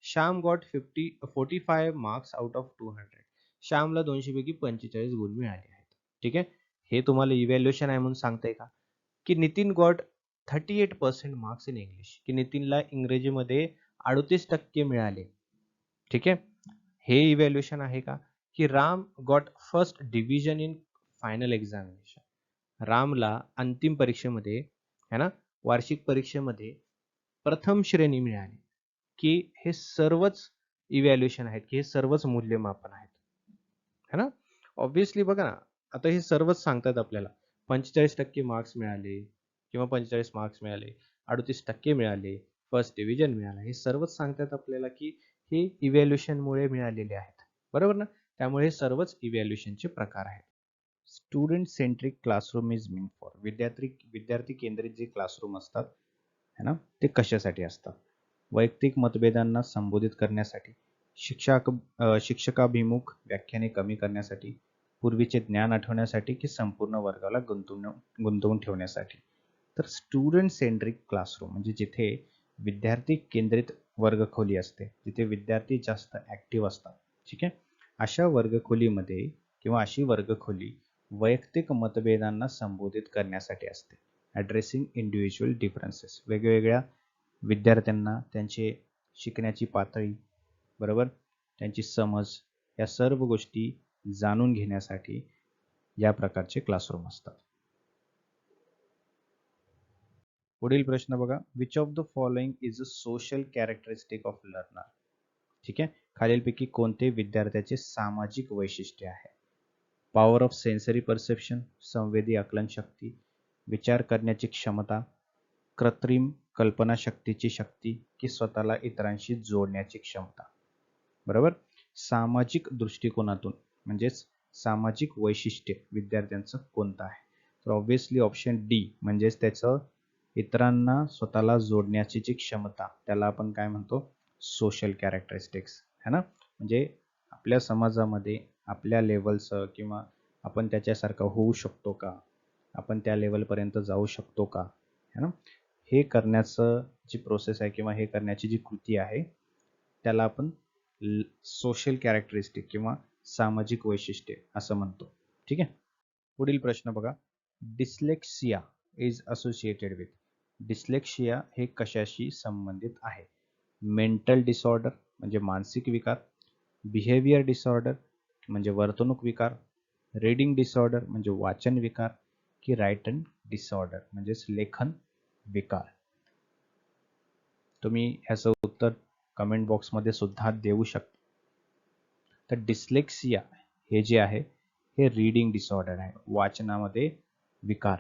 Shyam got 45 marks out of 200. श्यामला 200 पैकी 45 गुण मिळाले आहेत. ठीक आहे, हे तुम्हाला इव्हॅल्युएशन आहे म्हणून सांगताय का? की Nitin got 38% marks in English, की नितीनला इंग्रजीमध्ये 38% मिळाले. ठीक आहे, हे इव्हॅल्युएशन आहे का? की Ram got first division in final examination. रामला अंतिम परीक्षेमध्ये है ना, वार्षिक परीक्षेमध्ये प्रथम श्रेणी मिळाली. की हे सर्वच इव्हॅल्युएशन आहेत, की हे सर्वच मूल्यमापन आहेत. है ना? ऑब्व्हियसली बघा ना, आता हे सर्वच सांगतात आपल्याला 45% मार्क्स मिळाले किंवा 45 मार्क्स मिळाले, 38% मिळाले, फर्स्ट डिव्हिजन मिळाला. हे सर्वच सांगतात आपल्याला की हे इव्हॅल्युएशनमुळे मिळालेले आहेत. बरोबर ना? त्यामुळे हे सर्वच इव्हॅल्युएशनचे प्रकार आहेत. Student centric classroom is mean for. विद्यार्थी केंद्रित जे क्लासरूम असतात है ना, ते कशासाठी असतात? वैयक्तिक मतभेदांना संबोधित करण्यासाठी, शिक्षकाभिमुख व्याख्याने कमी करण्यासाठी, पूर्वीचे ज्ञान आठवण्यासाठी की संपूर्ण वर्गाला गुंतवून ठेवण्यासाठी. तर स्टुडंट सेंट्रिक क्लासरूम म्हणजे जिथे विद्यार्थी केंद्रित वर्गखोली असते, जिथे विद्यार्थी जास्त ऍक्टिव्ह असतात. ठीक आहे, अशा वर्गखोलीमध्ये किंवा अशी वर्गखोली वैयक्तिक मतभेदांना संबोधित करण्यासाठी असते. ॲड्रेसिंग इंडिव्हिज्युअल डिफरन्सेस, वेगवेगळ्या विद्यार्थ्यांना त्यांचे शिकण्याची पातळी, बरोबर, त्यांची समज, या सर्व गोष्टी जाणून घेण्यासाठी या प्रकारचे क्लासरूम असतात. पुढील प्रश्न बघा, which of the following is a social characteristic of learner. ठीक आहे, खालीलपैकी कोणते विद्यार्थ्याचे सामाजिक वैशिष्ट्य आहे? पॉवर ऑफ सेन्सरी परसेप्शन, संवेदी आकलन शक्ती, विचार करण्याची क्षमता, कृत्रिम कल्पनाशक्तीची शक्ती की स्वतःला इतरांशी जोडण्याची क्षमता. बरोबर, सामाजिक दृष्टिकोनातून म्हणजेच सामाजिक वैशिष्ट्य विद्यार्थ्यांचं कोणतं आहे? तर ऑब्व्हियसली ऑप्शन डी म्हणजेच त्याचं इतरांना स्वतःला जोडण्याची जी क्षमता, त्याला आपण काय म्हणतो? सोशल कॅरेक्टरिस्टिक्स है ना. म्हणजे आपल्या समाजामध्ये आपल्या लेवलचं किंवा आपण त्याच्यासारखं होऊ शकतो का, आपण त्या लेवलपर्यंत जाऊ शकतो का, है ना, हे करण्याचं जी प्रोसेस आहे किंवा हे करण्याची जी कृती आहे त्याला आपण सोशल कॅरेक्टरिस्टिक किंवा सामाजिक वैशिष्ट्य असं म्हणतो. ठीक आहे, पुढील प्रश्न बघा, dyslexia is associated with. Dyslexia हे कशाशी संबंधित आहे? मेंटल डिसऑर्डर म्हणजे मानसिक विकार, बिहेवियर डिसऑर्डर म्हणजे वर्तणूक विकार, रीडिंग डिसऑर्डर म्हणजे वाचन विकार की रायटन डिसऑर्डर म्हणजेच लेखन विकार. तुम्ही ह्याचं उत्तर कमेंट बॉक्समध्ये सुद्धा देऊ शकता. तर डिस्लेक्सिया हे जे आहे हे रीडिंग डिसऑर्डर आहे, वाचनामध्ये विकार.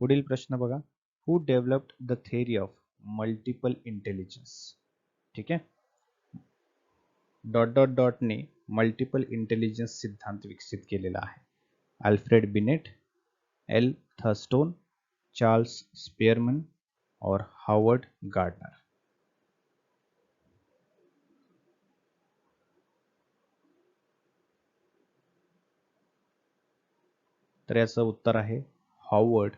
पुढील प्रश्न बघा, who developed the theory of multiple intelligence. ठीक आहे, डॉट डॉट डॉटने मल्टिपल इंटेलिजन्स सिद्धांत विकसित केलेला आहे. Alfred Binet, L Thurstone, Charles Spearman और हार्वर्ड गार्डनर. तर याचं उत्तर आहे Howard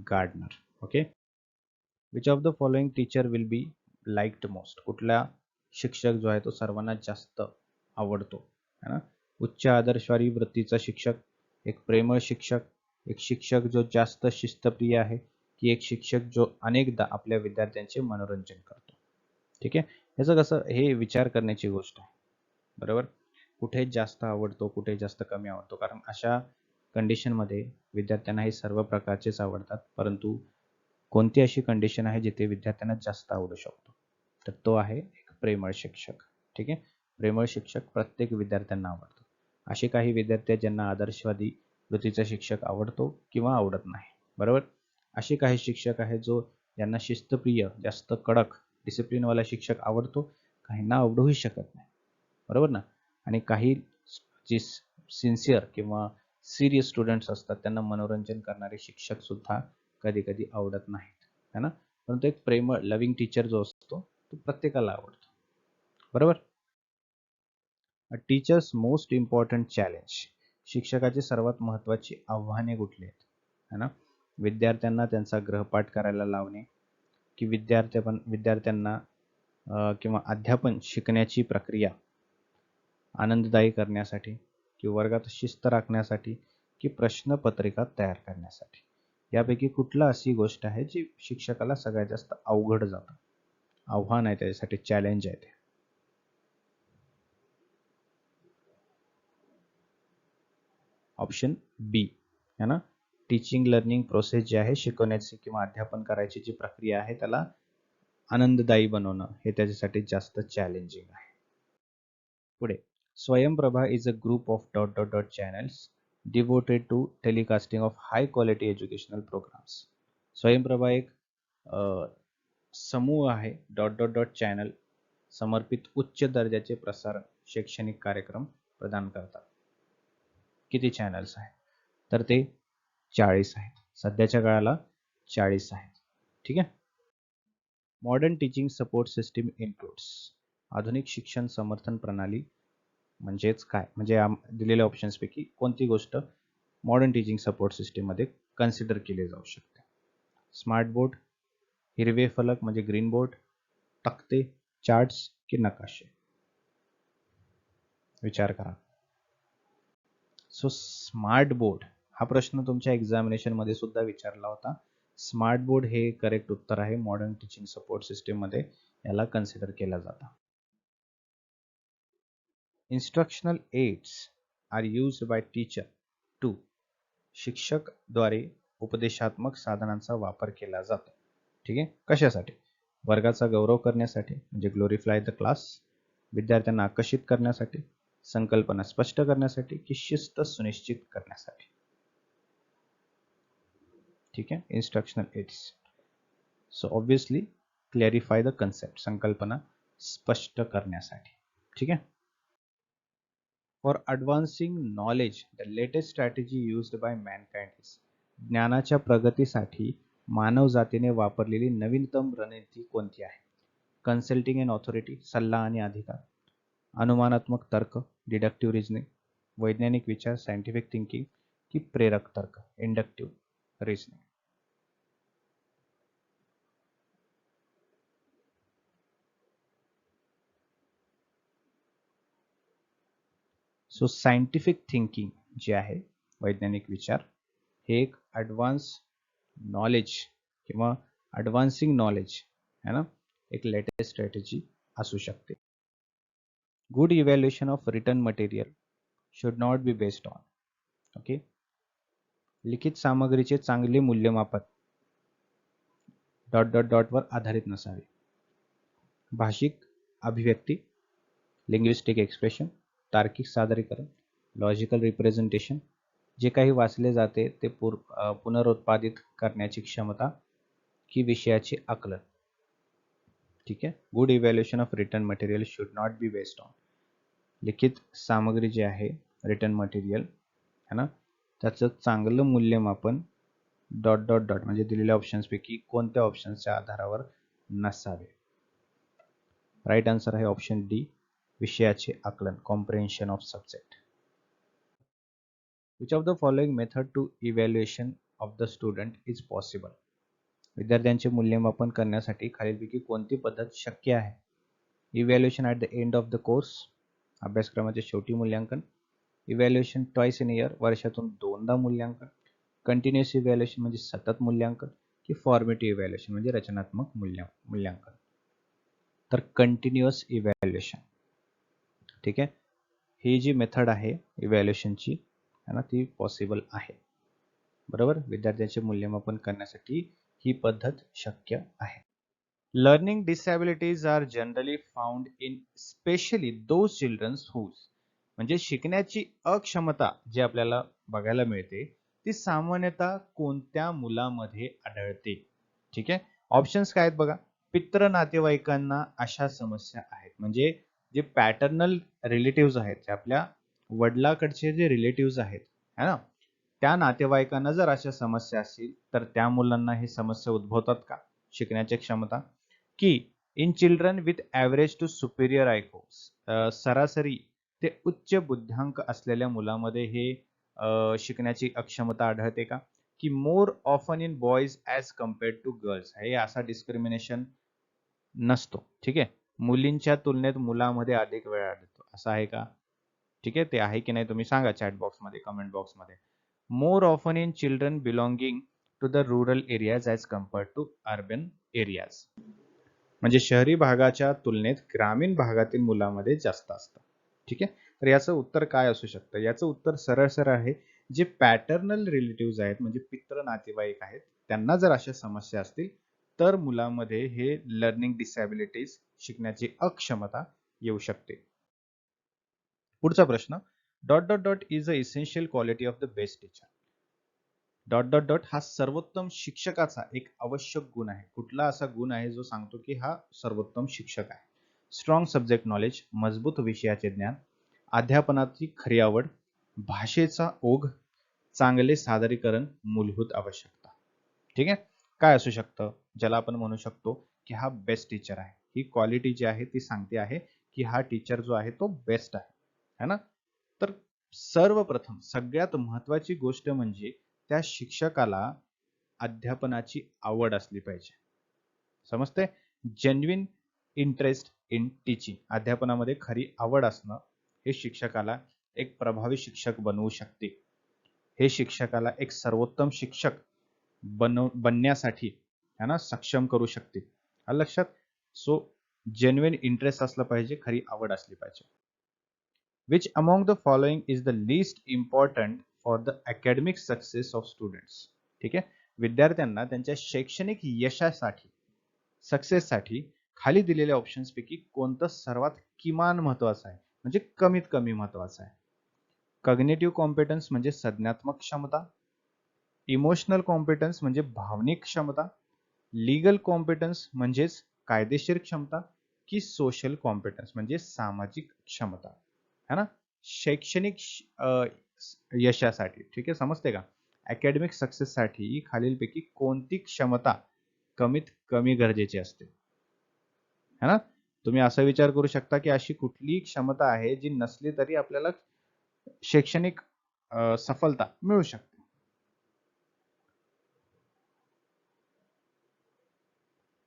Gardner. Okay. Which of the following teacher will be liked most. कुठला शिक्षक जो आहे तो सर्वांना जास्त आवडतो, है ना. उच्च आदर्शवादी वृत्तीचा शिक्षक, एक प्रेमळ शिक्षक, एक शिक्षक जो जास्त शिस्तप्रिय आहे, की एक शिक्षक जो अनेकदा आपल्या विद्यार्थ्यांचे मनोरंजन करतो. ठीक आहे, याचं कसं हे विचार करण्याची गोष्ट आहे, बरोबर. कुठे जास्त आवडतो, कुठे जास्त कमी आवडतो, कारण अशा कंडिशनमध्ये विद्यार्थ्यांना हे सर्व प्रकारचेच आवडतात, परंतु कोणती अशी कंडिशन आहे जिथे विद्यार्थ्यांना जास्त आवडू शकतो, तर तो आहे एक प्रेमळ शिक्षक. ठीक आहे, प्रेमळ शिक्षक प्रत्येक विद्यार्थ्यांना आवडतो. असे काही विद्यार्थी ज्यांना आदर्शवादी वृत्तीचा शिक्षक आवडतो किंवा आवडत नाही, बरोबर. असे काही शिक्षक आहेत जो ज्यांना शिस्तप्रिय, जास्त कडक डिसिप्लिनवाला शिक्षक आवडतो, काहींना आवडूही शकत नाही, बरोबर ना. आणि काही जे सिन्सिअर किंवा सिरियस स्टुडंट्स असतात त्यांना मनोरंजन करणारे शिक्षक सुद्धा कधी कधी आवडत नाहीत, है ना. परंतु एक प्रेमळ लव्हिंग टीचर जो असतो तो प्रत्येकाला आवडतो, बरोबर. Teachers most important challenge. शिक्षकाची सर्वात महत्त्वाची आव्हाने कुठली आहेत, है ना. विद्यार्थ्यांना त्यांचा गृहपाठ करायला लावणे, की विद्यार्थ्यांना किंवा अध्यापन शिकण्याची प्रक्रिया आनंददायी करण्यासाठी, की वर्गात शिस्त राखण्यासाठी, की प्रश्नपत्रिका तयार करण्यासाठी. यापैकी कुठला अशी गोष्ट आहे जी शिक्षकाला सगळ्यात जास्त अवघड जातं, आव्हान आहे त्याच्यासाठी, चॅलेंज आहे ते. ऑप्शन बी, है ना. टीचिंग लर्निंग प्रोसेस जी आहे, शिकवण्याची किंवा अध्यापन करायची जी प्रक्रिया आहे त्याला आनंददायी बनवणं हे त्याच्यासाठी जास्त चॅलेंजिंग आहे. पुढे, Swayamprabha is a group of dot dot dot channels devoted to telecasting of high quality educational programs. Swayamprabha एक समूह आहे डॉट डॉट डॉट चॅनल समर्पित उच्च दर्जाचे प्रसारण शैक्षणिक कार्यक्रम प्रदान करतात. किती चॅनल्स आहेत, तर ते 40 आहेत. सध्याच्या काळाला 40 आहेत. ठीक आहे. Modern teaching support system includes. आधुनिक शिक्षण समर्थन प्रणाली म्हणजेच काय, म्हणजे दिलेल्या ऑप्शन्स पैकी कोणती गोष्ट मॉडर्न टीचिंग सपोर्ट सिस्टीम मध्ये कन्सिडर केली जाऊ शकते. स्मार्ट बोर्ड, हिरवे फलक म्हणजे ग्रीन बोर्ड, तक्ते, चार्ट्स की नकाशे. विचार करा. सो स्मार्ट बोर्ड हा प्रश्न तुमच्या एक्झामिनेशन मध्ये सुद्धा विचारला होता. स्मार्ट बोर्ड हे करेक्ट उत्तर आहे. मॉडर्न टीचिंग सपोर्ट सिस्टीम मध्ये याला कन्सिडर केला जातं. Instructional aids are used by teacher to. शिक्षक द्वारे उपदेशात्मक साधनांचा वापर केला जातो. ठीक आहे, कशासाठी? वर्गाचा गौरव करण्यासाठी म्हणजे ग्लोरीफ्लाय द क्लास, विद्यार्थ्यांना आकर्षित करण्यासाठी, संकल्पना स्पष्ट करण्यासाठी, की शिस्त सुनिश्चित करण्यासाठी. ठीक आहे, instructional aids. So obviously clarify the concept, संकल्पना स्पष्ट करण्यासाठी. ठीक आहे. For advancing knowledge the latest strategy used by mankind is. ज्ञानाच्या प्रगतीसाठी मानव जातीने वापरलेली नवीनतम रणनीती कोणती आहे? कन्सल्टिंग अँड ऑथॉरिटी, सल्ला आणि अधिकार, अनुमानात्मक तर्क, डिडक्टिव्ह रिजनिंग, वैज्ञानिक विचार सायंटिफिक थिंकिंग, की प्रेरक तर्क inductive reasoning. So scientific thinking जे आहे, वैज्ञानिक विचार, हे एक ॲडव्हान्स नॉलेज किंवा ॲडव्हान्सिंग नॉलेज है ना, एक लेटेस्ट स्ट्रॅटेजी असू शकते. Good evaluation of written material should not be based on. Okay, लिखित सामग्रीचे चांगले मूल्यमापन डॉट डॉट डॉट वर आधारित नसावे. भाषिक अभिव्यक्ती, लिंग्विस्टिक एक्सप्रेशन, तार्किक सादरीकरण, लॉजिकल रिप्रेझेंटेशन, जे काही वाचले जाते ते पुनरुत्पादित करण्याची क्षमता की विषयाचे आकलन. ठीक आहे. Good evaluation of written material should not be based on. लिखित सामग्री जे आहे रिटन मटेरियल है ना, त्याचं चांगलं मूल्यमापन डॉट डॉट डॉट म्हणजे दिलेल्या ऑप्शन्सपैकी कोणत्या ऑप्शन्सच्या आधारावर नसावे. राईट आन्सर आहे ऑप्शन डी, विषयाचे आकलन, comprehension of subject. Which of the following method to evaluation of the student is possible. विद्यार्थ्यांचे मूल्यमापन करण्यासाठी खालीलपैकी कोणती पद्धत शक्य आहे. Evaluation at the end of the course, अभ्यासक्रमाच्या शेवटी मूल्यांकन. इव्हॅल्युएशन ट्वाइस इन इयर, वर्षातून दोनदा मूल्यांकन. कंटिन्युअस इव्हॅल्युएशन म्हणजे सतत मूल्यांकन, की फॉर्मेटिव्ह इव्हॅल्युएशन म्हणजे रचनात्मक मूल्यांकन. तर कंटिन्युअस इव्हॅल्युएशन. ठीक आहे. ही जी मेथड आहे इव्हॅल्युएशनची है ना, ती पॉसिबल आहे. बरोबर. विद्यार्थ्यांचे मूल्यमापन करण्यासाठी ही पद्धत शक्य आहे. Learning disabilities are generally found in specially those childrens who, म्हणजे शिकण्याची अक्षमता जी आपल्याला बघायला मिळते ती सामान्यतः कोणत्या मुलामध्ये आढळते. ठीक आहे. ऑप्शन्स काय आहेत बघा. पितृ नातेवाईकांना अशा समस्या आहेत, म्हणजे जे पॅटर्नल रिलेटिव्ह आहेत, जे आपल्या वडिलाकडचे जे रिलेटिव्ह आहेत है ना, त्या नातेवाईकांना जर अशा समस्या असतील तर त्या मुलांना ही समस्या उद्भवतात का शिकण्याची क्षमता. की in children with average to superior IQs, सरासरी ते उच्च बुद्ध्यांक असलेल्या मुलामध्ये हे शिकण्याची अक्षमता आढळते का. की more often in boys as compared to girls, हे असा डिस्क्रिमिनेशन नसतो. ठीक आहे. मुलींच्या तुलनेत मुलामध्ये अधिक वेळ आढळतो, असं आहे का. ठीक आहे. ते आहे की नाही तुम्ही सांगा चॅट बॉक्समध्ये, कमेंट बॉक्समध्ये. More often in children belonging to the rural areas as compared to urban areas, म्हणजे शहरी भागाच्या तुलनेत ग्रामीण भागातील मुलामध्ये जास्त असतं. ठीक आहे. तर याचं उत्तर काय असू शकतं. याचं उत्तर सरळ सरळ आहे, जे पॅटर्नल रिलेटिव्ह आहेत म्हणजे पितृ नातेवाईक आहेत त्यांना जर अशा समस्या असतील तर मुलामध्ये हे लर्निंग डिसॅबिलिटीज, शिकण्याची अक्षमता येऊ शकते. पुढचा प्रश्न. Dot dot dot is a essential quality of the best teacher. Dot dot dot हा सर्वोत्तम शिक्षकाचा एक आवश्यक गुण आहे. कुठला असा गुण आहे जो सांगतो की हा सर्वोत्तम शिक्षक आहे. स्ट्रॉंग सब्जेक्ट नॉलेज, मजबूत विषयाचे ज्ञान, अध्यापनाची खरी आवड, भाषेचा ओघ, चांगले सादरीकरण, मूलभूत आवश्यकता. ठीक आहे. काय असू शकतं ज्याला आपण म्हणू शकतो की हा बेस्ट टीचर आहे. ही क्वालिटी जी आहे ती सांगते आहे की हा टीचर जो आहे तो बेस्ट आहे है ना. तर सर्वप्रथम सगळ्यात महत्वाची गोष्ट म्हणजे त्या शिक्षकाला अध्यापनाची आवड असली पाहिजे. समजते. जेन्युइन इंटरेस्ट इन टीचिंग, अध्यापनामध्ये खरी आवड असणं हे शिक्षकाला एक प्रभावी शिक्षक बनवू शकते. हे शिक्षकाला एक सर्वोत्तम शिक्षक बनण्यासाठी है ना सक्षम करू शकते. आलं लक्षात. सो जेन्युइन इंटरेस्ट असला पाहिजे, खरी आवड असली पाहिजे. Which among the following is the least important for the academic success of students. ठीक आहे. विद्यार्थ्यांना त्यांच्या शैक्षणिक यशासाठी, सक्सेससाठी खाली दिलेल्या ऑप्शन्स पैकी कोणतं सर्वात किमान महत्वाचं आहे, म्हणजे कमीत कमी महत्वाचं आहे. कॉग्निटिव्ह कॉम्पिटन्स म्हणजे संज्ञात्मक क्षमता, इमोशनल कॉम्पिटन्स म्हणजे भावनिक क्षमता, लीगल कॉम्पिटन्स म्हणजेच कायदेशीर क्षमता, की सोशल कॉम्पिटन्स म्हणजे सामाजिक क्षमता है ना. शैक्षणिक यशासाठी. ठीक आहे. समजते का. अकॅडमिक सक्सेससाठी खालीलपैकी कोणती क्षमता कमीत कमी गरजेची असते है ना. तुम्ही असा विचार करू शकता की अशी कुठली क्षमता आहे जी नसली तरी आपल्याला शैक्षणिक सफलता मिळू शकते.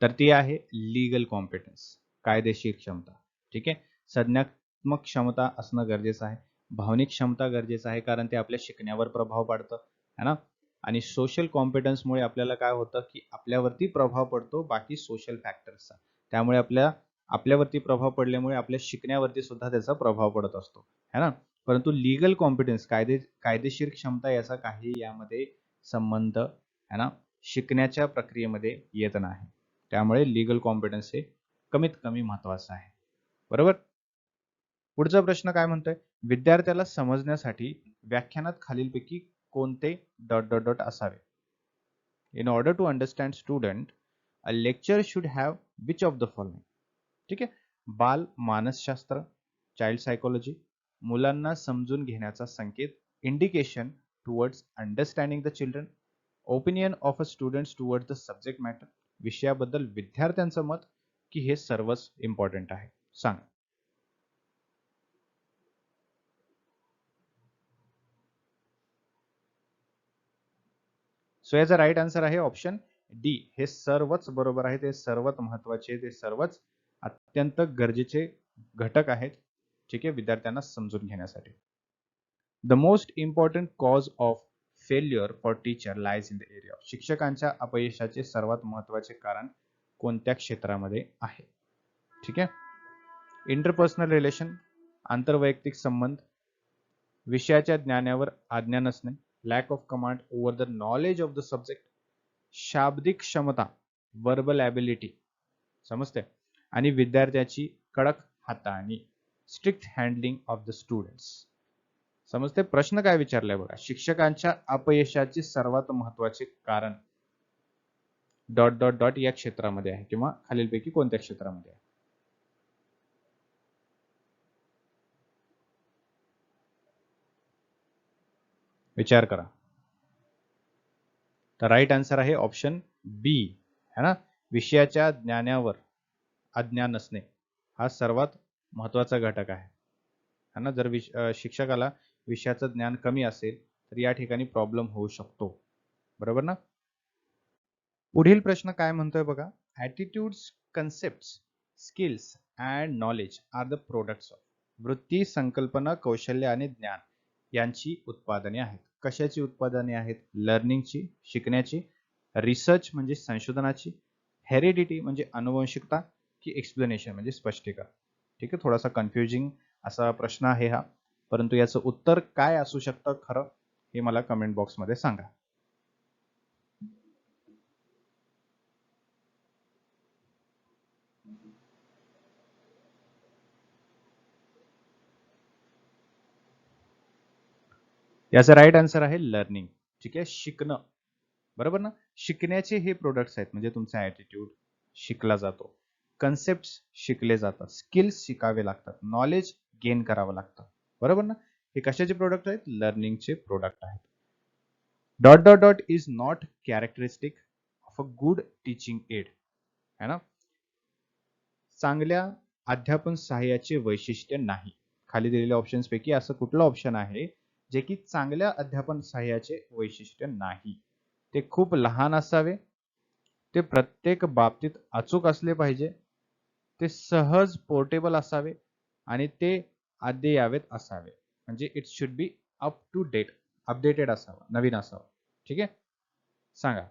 तर ती आहे लीगल कॉम्पिटन्स, कायदेशीर क्षमता. ठीक आहे. संज्ञात्मक क्षमता असणं गरजेचं आहे. भावनिक क्षमता गरजेचं आहे कारण ते आपल्या शिकण्यावर प्रभाव पाडतं है ना. आणि सोशल कॉम्पिटन्समुळे आपल्याला काय होतं की आपल्यावरती प्रभाव पडतो बाकी सोशल फॅक्टर्सचा, त्यामुळे आपल्यावरती प्रभाव पडल्यामुळे आपल्या शिकण्यावरती सुद्धा त्याचा प्रभाव पडत असतो है ना. परंतु लीगल कॉम्पिटन्स, कायदेशीर क्षमता याचा काही यामध्ये संबंध है ना शिकण्याच्या प्रक्रियेमध्ये येत नाही. त्यामुळे लीगल कॉम्पिटन्स हे कमीत कमी महत्वाचं आहे. बरोबर. पुढचा प्रश्न काय म्हणतोय, विद्यार्थ्याला समजण्यासाठी व्याख्यानात खालीलपैकी कोणते डॉट डॉट डॉट असावे. In order to understand student a lecture should have which of the following. ठीक आहे. बाल मानसशास्त्र, चाइल्ड सायकोलॉजी, मुलांना समजून घेण्याचा संकेत, indication towards understanding the children, opinion of a students towards the subject matter, विषयाबद्दल विद्यार्थ्यांचं मत, की हे सर्वच इम्पॉर्टंट आहे. सांगा. सो याचा राईट आन्सर आहे ऑप्शन डी. हे सर्वच बरोबर आहे. ते सर्वात महत्वाचे, ते सर्वच अत्यंत गरजेचे घटक आहेत. ठीक आहे, विद्यार्थ्यांना समजून घेण्यासाठी. The most important cause of failure for teacher lies in the area. शिक्षकांच्या अपयशाचे सर्वात महत्वाचे कारण कोणत्या क्षेत्रामध्ये आहे. ठीक आहे. इंटरपर्सनल रिलेशन, आंतरवैयक्तिक संबंध, विषयाच्या ज्ञानावर आज्ञा नसणे, lack of command over the knowledge of the subject, शाब्दिक क्षमता, वर्बल ॲबिलिटी, समजते, आणि विद्यार्थ्याची कडक हाताळणी, strict handling of the students. समजते. प्रश्न काय विचारलाय बघा, शिक्षकांच्या अपयशाचे सर्वात महत्वाचे कारण डॉट डॉट डॉट या क्षेत्रामध्ये आहे किंवा खालीलपैकी कोणत्या क्षेत्रामध्ये आहे. विचार करा. तर राईट आन्सर आहे ऑप्शन बी, है ना. विषयाच्या ज्ञानावर आज्ञा नसणे हा सर्वात महत्वाचा घटक आहे, है ना. जर शिक्षकाला विषयाचं ज्ञान कमी असेल तर या ठिकाणी प्रॉब्लेम होऊ शकतो. बरोबर ना. पुढील प्रश्न काय म्हणतोय बघा, attitudes, concepts, skills and knowledge are the products of. वृत्ती, संकल्पना, कौशल्य आणि ज्ञान यांची उत्पादने आहेत. कशाची उत्पादने आहेत. लर्निंगची, शिकण्याची, रिसर्च म्हणजे संशोधनाची, हेरिडिटी म्हणजे अनुवंशिकता, की एक्सप्लेनेशन म्हणजे स्पष्टीकरण. ठीक आहे, थोडासा कन्फ्युजिंग असा प्रश्न आहे हा, परंतु याचं उत्तर काय असू शकतं खरं हे मला कमेंट बॉक्समध्ये सांगा. याचा राईट आन्सर आहे लर्निंग. ठीक आहे, शिकणं. बरोबर ना. शिकण्याचे हे प्रोडक्ट्स आहेत, म्हणजे तुमचा ॲटिट्यूड शिकला जातो, कन्सेप्ट शिकले जातात, स्किल्स शिकावे लागतात, नॉलेज गेन करावं लागतं. बरोबर ना. हे कशाचे प्रोडक्ट आहेत. लर्निंगचे प्रोडक्ट आहेत. Dot dot dot is not characteristic of a good teaching add, है ना. चांगल्या अध्यापन सहाय्याचे वैशिष्ट्य नाही. खाली दिलेल्या ऑप्शन्स पैकी असं कुठलं ऑप्शन आहे जे की चांगल्या अध्यापन सहाय्याचे वैशिष्ट्य नाही. ते खूप लहान असावे, ते प्रत्येक बाबतीत अचूक असले पाहिजे, ते सहज पोर्टेबल असावे, आणि ते अद्ययावत असावे. म्हणजे it should be up to date, updated असावं, नवीन असावं. ठीक आहे, सांगा.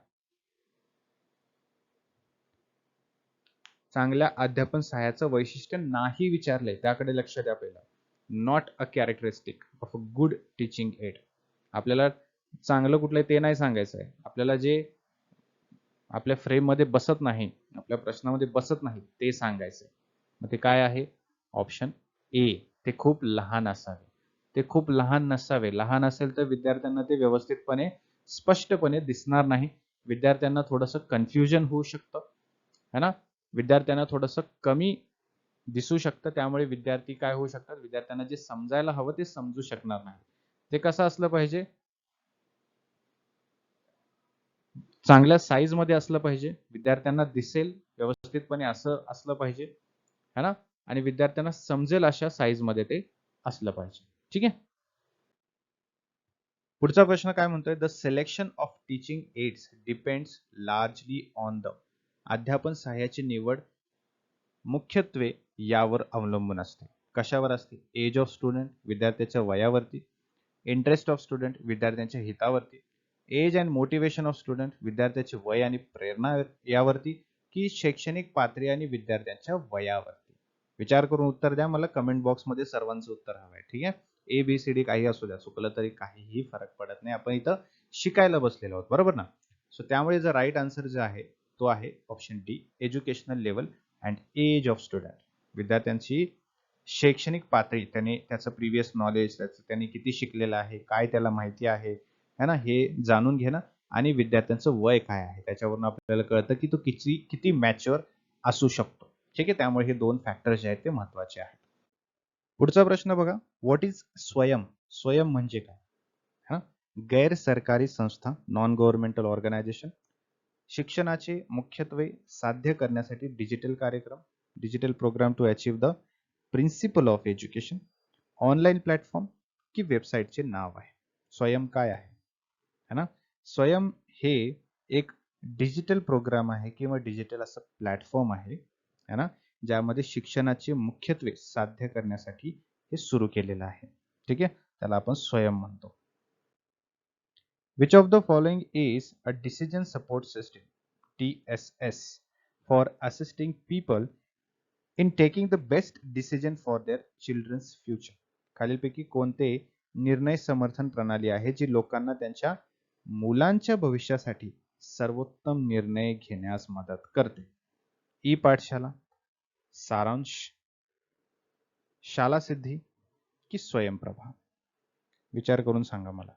चांगल्या अध्यापन सहाय्याचं वैशिष्ट्य नाही विचारलंय, त्याकडे लक्ष द्या पहिलं. Not a characteristic of a good teaching add. आपल्याला चांगलं कुठलं ते नाही सांगायचं आहे, आपल्याला जे आपल्या फ्रेम मध्ये बसत नाही, आपल्या प्रश्नामध्ये बसत नाही ते सांगायचंय. मग ते काय आहे. ऑप्शन ए, ते खूप लहान असावे. ते खूप लहान नसावे. लहान असेल तर विद्यार्थ्यांना ते व्यवस्थितपणे स्पष्टपणे दिसणार नाही. विद्यार्थ्यांना थोडंसं कन्फ्युजन होऊ शकतं, है ना. विद्यार्थ्यांना थोडंसं कमी दिसू शकतं. त्यामुळे विद्यार्थी काय होऊ शकतात, विद्यार्थ्यांना जे समजायला हवं ते समजू शकणार नाही. ते कसं असलं पाहिजे, चांगल्या साईज मध्ये असलं पाहिजे, विद्यार्थ्यांना दिसेल व्यवस्थितपणे असं असलं पाहिजे, है ना. आणि विद्यार्थ्यांना समजेल अशा साईज मध्ये ते असलं पाहिजे. ठीक आहे. पुढचा प्रश्न काय म्हणतोय, the selection of teaching aids depends largely on the. अध्यापन सहाय्याची निवड मुख्यत्वे यावर अवलंबून असते. कशावर असते. एज ऑफ स्टुडंट, विद्यार्थ्याच्या वयावरती, इंटरेस्ट ऑफ स्टुडंट, विद्यार्थ्यांच्या हितावरती, age and motivation of student, विद्यार्थ्याचे वय आणि प्रेरणा यावरती, की शैक्षणिक पातळी आणि विद्यार्थ्यांच्या वयावरती. विचार करून उत्तर द्या. मला कमेंट बॉक्समध्ये सर्वांचं उत्तर हवं आहे. ठीक आहे. ए बी सी डी काही असू द्या, चुकलं तरी काहीही फरक पडत नाही. आपण इथं शिकायला बसलेलो आहोत, बरोबर ना? सो त्यामुळे जर राईट आन्सर जे आहे तो आहे option D, educational level and age of student. विद्यार्थ्यांची शैक्षणिक पातळी, त्याने त्याचं प्रिव्हियस नॉलेज, त्याने किती शिकलेलं आहे, काय त्याला माहिती आहे है ना, हे जाणून घेणं आणि विद्यार्थ्यांचं वय काय आहे त्याच्यावरून आपल्याला कळतं की तो किती मॅच्युअर असू शकतो. ठीक आहे, त्यामुळे हे दोन फॅक्टर्स जे आहेत ते महत्वाचे आहेत. पुढचा प्रश्न बघा, व्हॉट इज स्वयं? स्वयं म्हणजे काय? हा, गैर सरकारी संस्था, नॉन गव्हर्नमेंटल ऑर्गनायझेशन. शिक्षणाचे मुख्यत्वे साध्य करण्यासाठी डिजिटल कार्यक्रम, digital program to achieve the principal of education, online platform की वेबसाईटचे नाव आहे. स्वयं काय आहे? है ना, स्वयं हे एक डिजिटल प्रोग्राम आहे किंवा डिजिटल असं प्लॅटफॉर्म आहे, है ना, ज्यामध्ये शिक्षणाचे मुख्यत्वे साध्य करण्यासाठी हे सुरू केलेलं आहे. ठीक आहे, त्याला आपण स्वयं म्हणतो. Which of the following is a decision support system, DSS, for assisting people in taking the best decision for their children's future? खालीलपैकी कोणते निर्णय समर्थन प्रणाली आहे जी लोकांना त्यांच्या मुलांच्या भविष्यासाठी सर्वोत्तम निर्णय घेण्यास मदत करते? ई पाठशाला, सारांश, शाला सिद्धी की स्वयंप्रभा? विचार करून सांगा मला.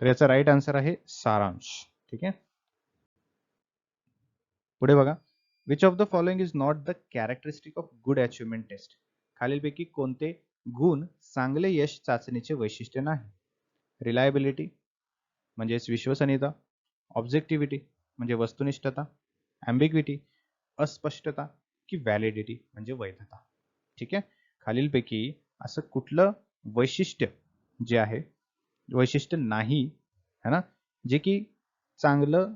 तर याचा राईट आन्सर आहे सारांश. ठीक आहे, पुढे बघा, which of the following is not the characteristic of good achievement test? खालीलपैकी कोणते गुण चांगले यश चाचणीचे वैशिष्ट्य नाही? रिलायबिलिटी म्हणजेच विश्वसनीयता, ऑब्जेक्टिव्हिटी म्हणजे वस्तुनिष्ठता, ॲम्बिग्विटी अस्पष्टता की व्हॅलिडिटी म्हणजे वैधता. ठीक आहे, खालीलपैकी असं कुठलं वैशिष्ट्य जे आहे, वैशिष्ट्य नाही है ना, जे की चांगलं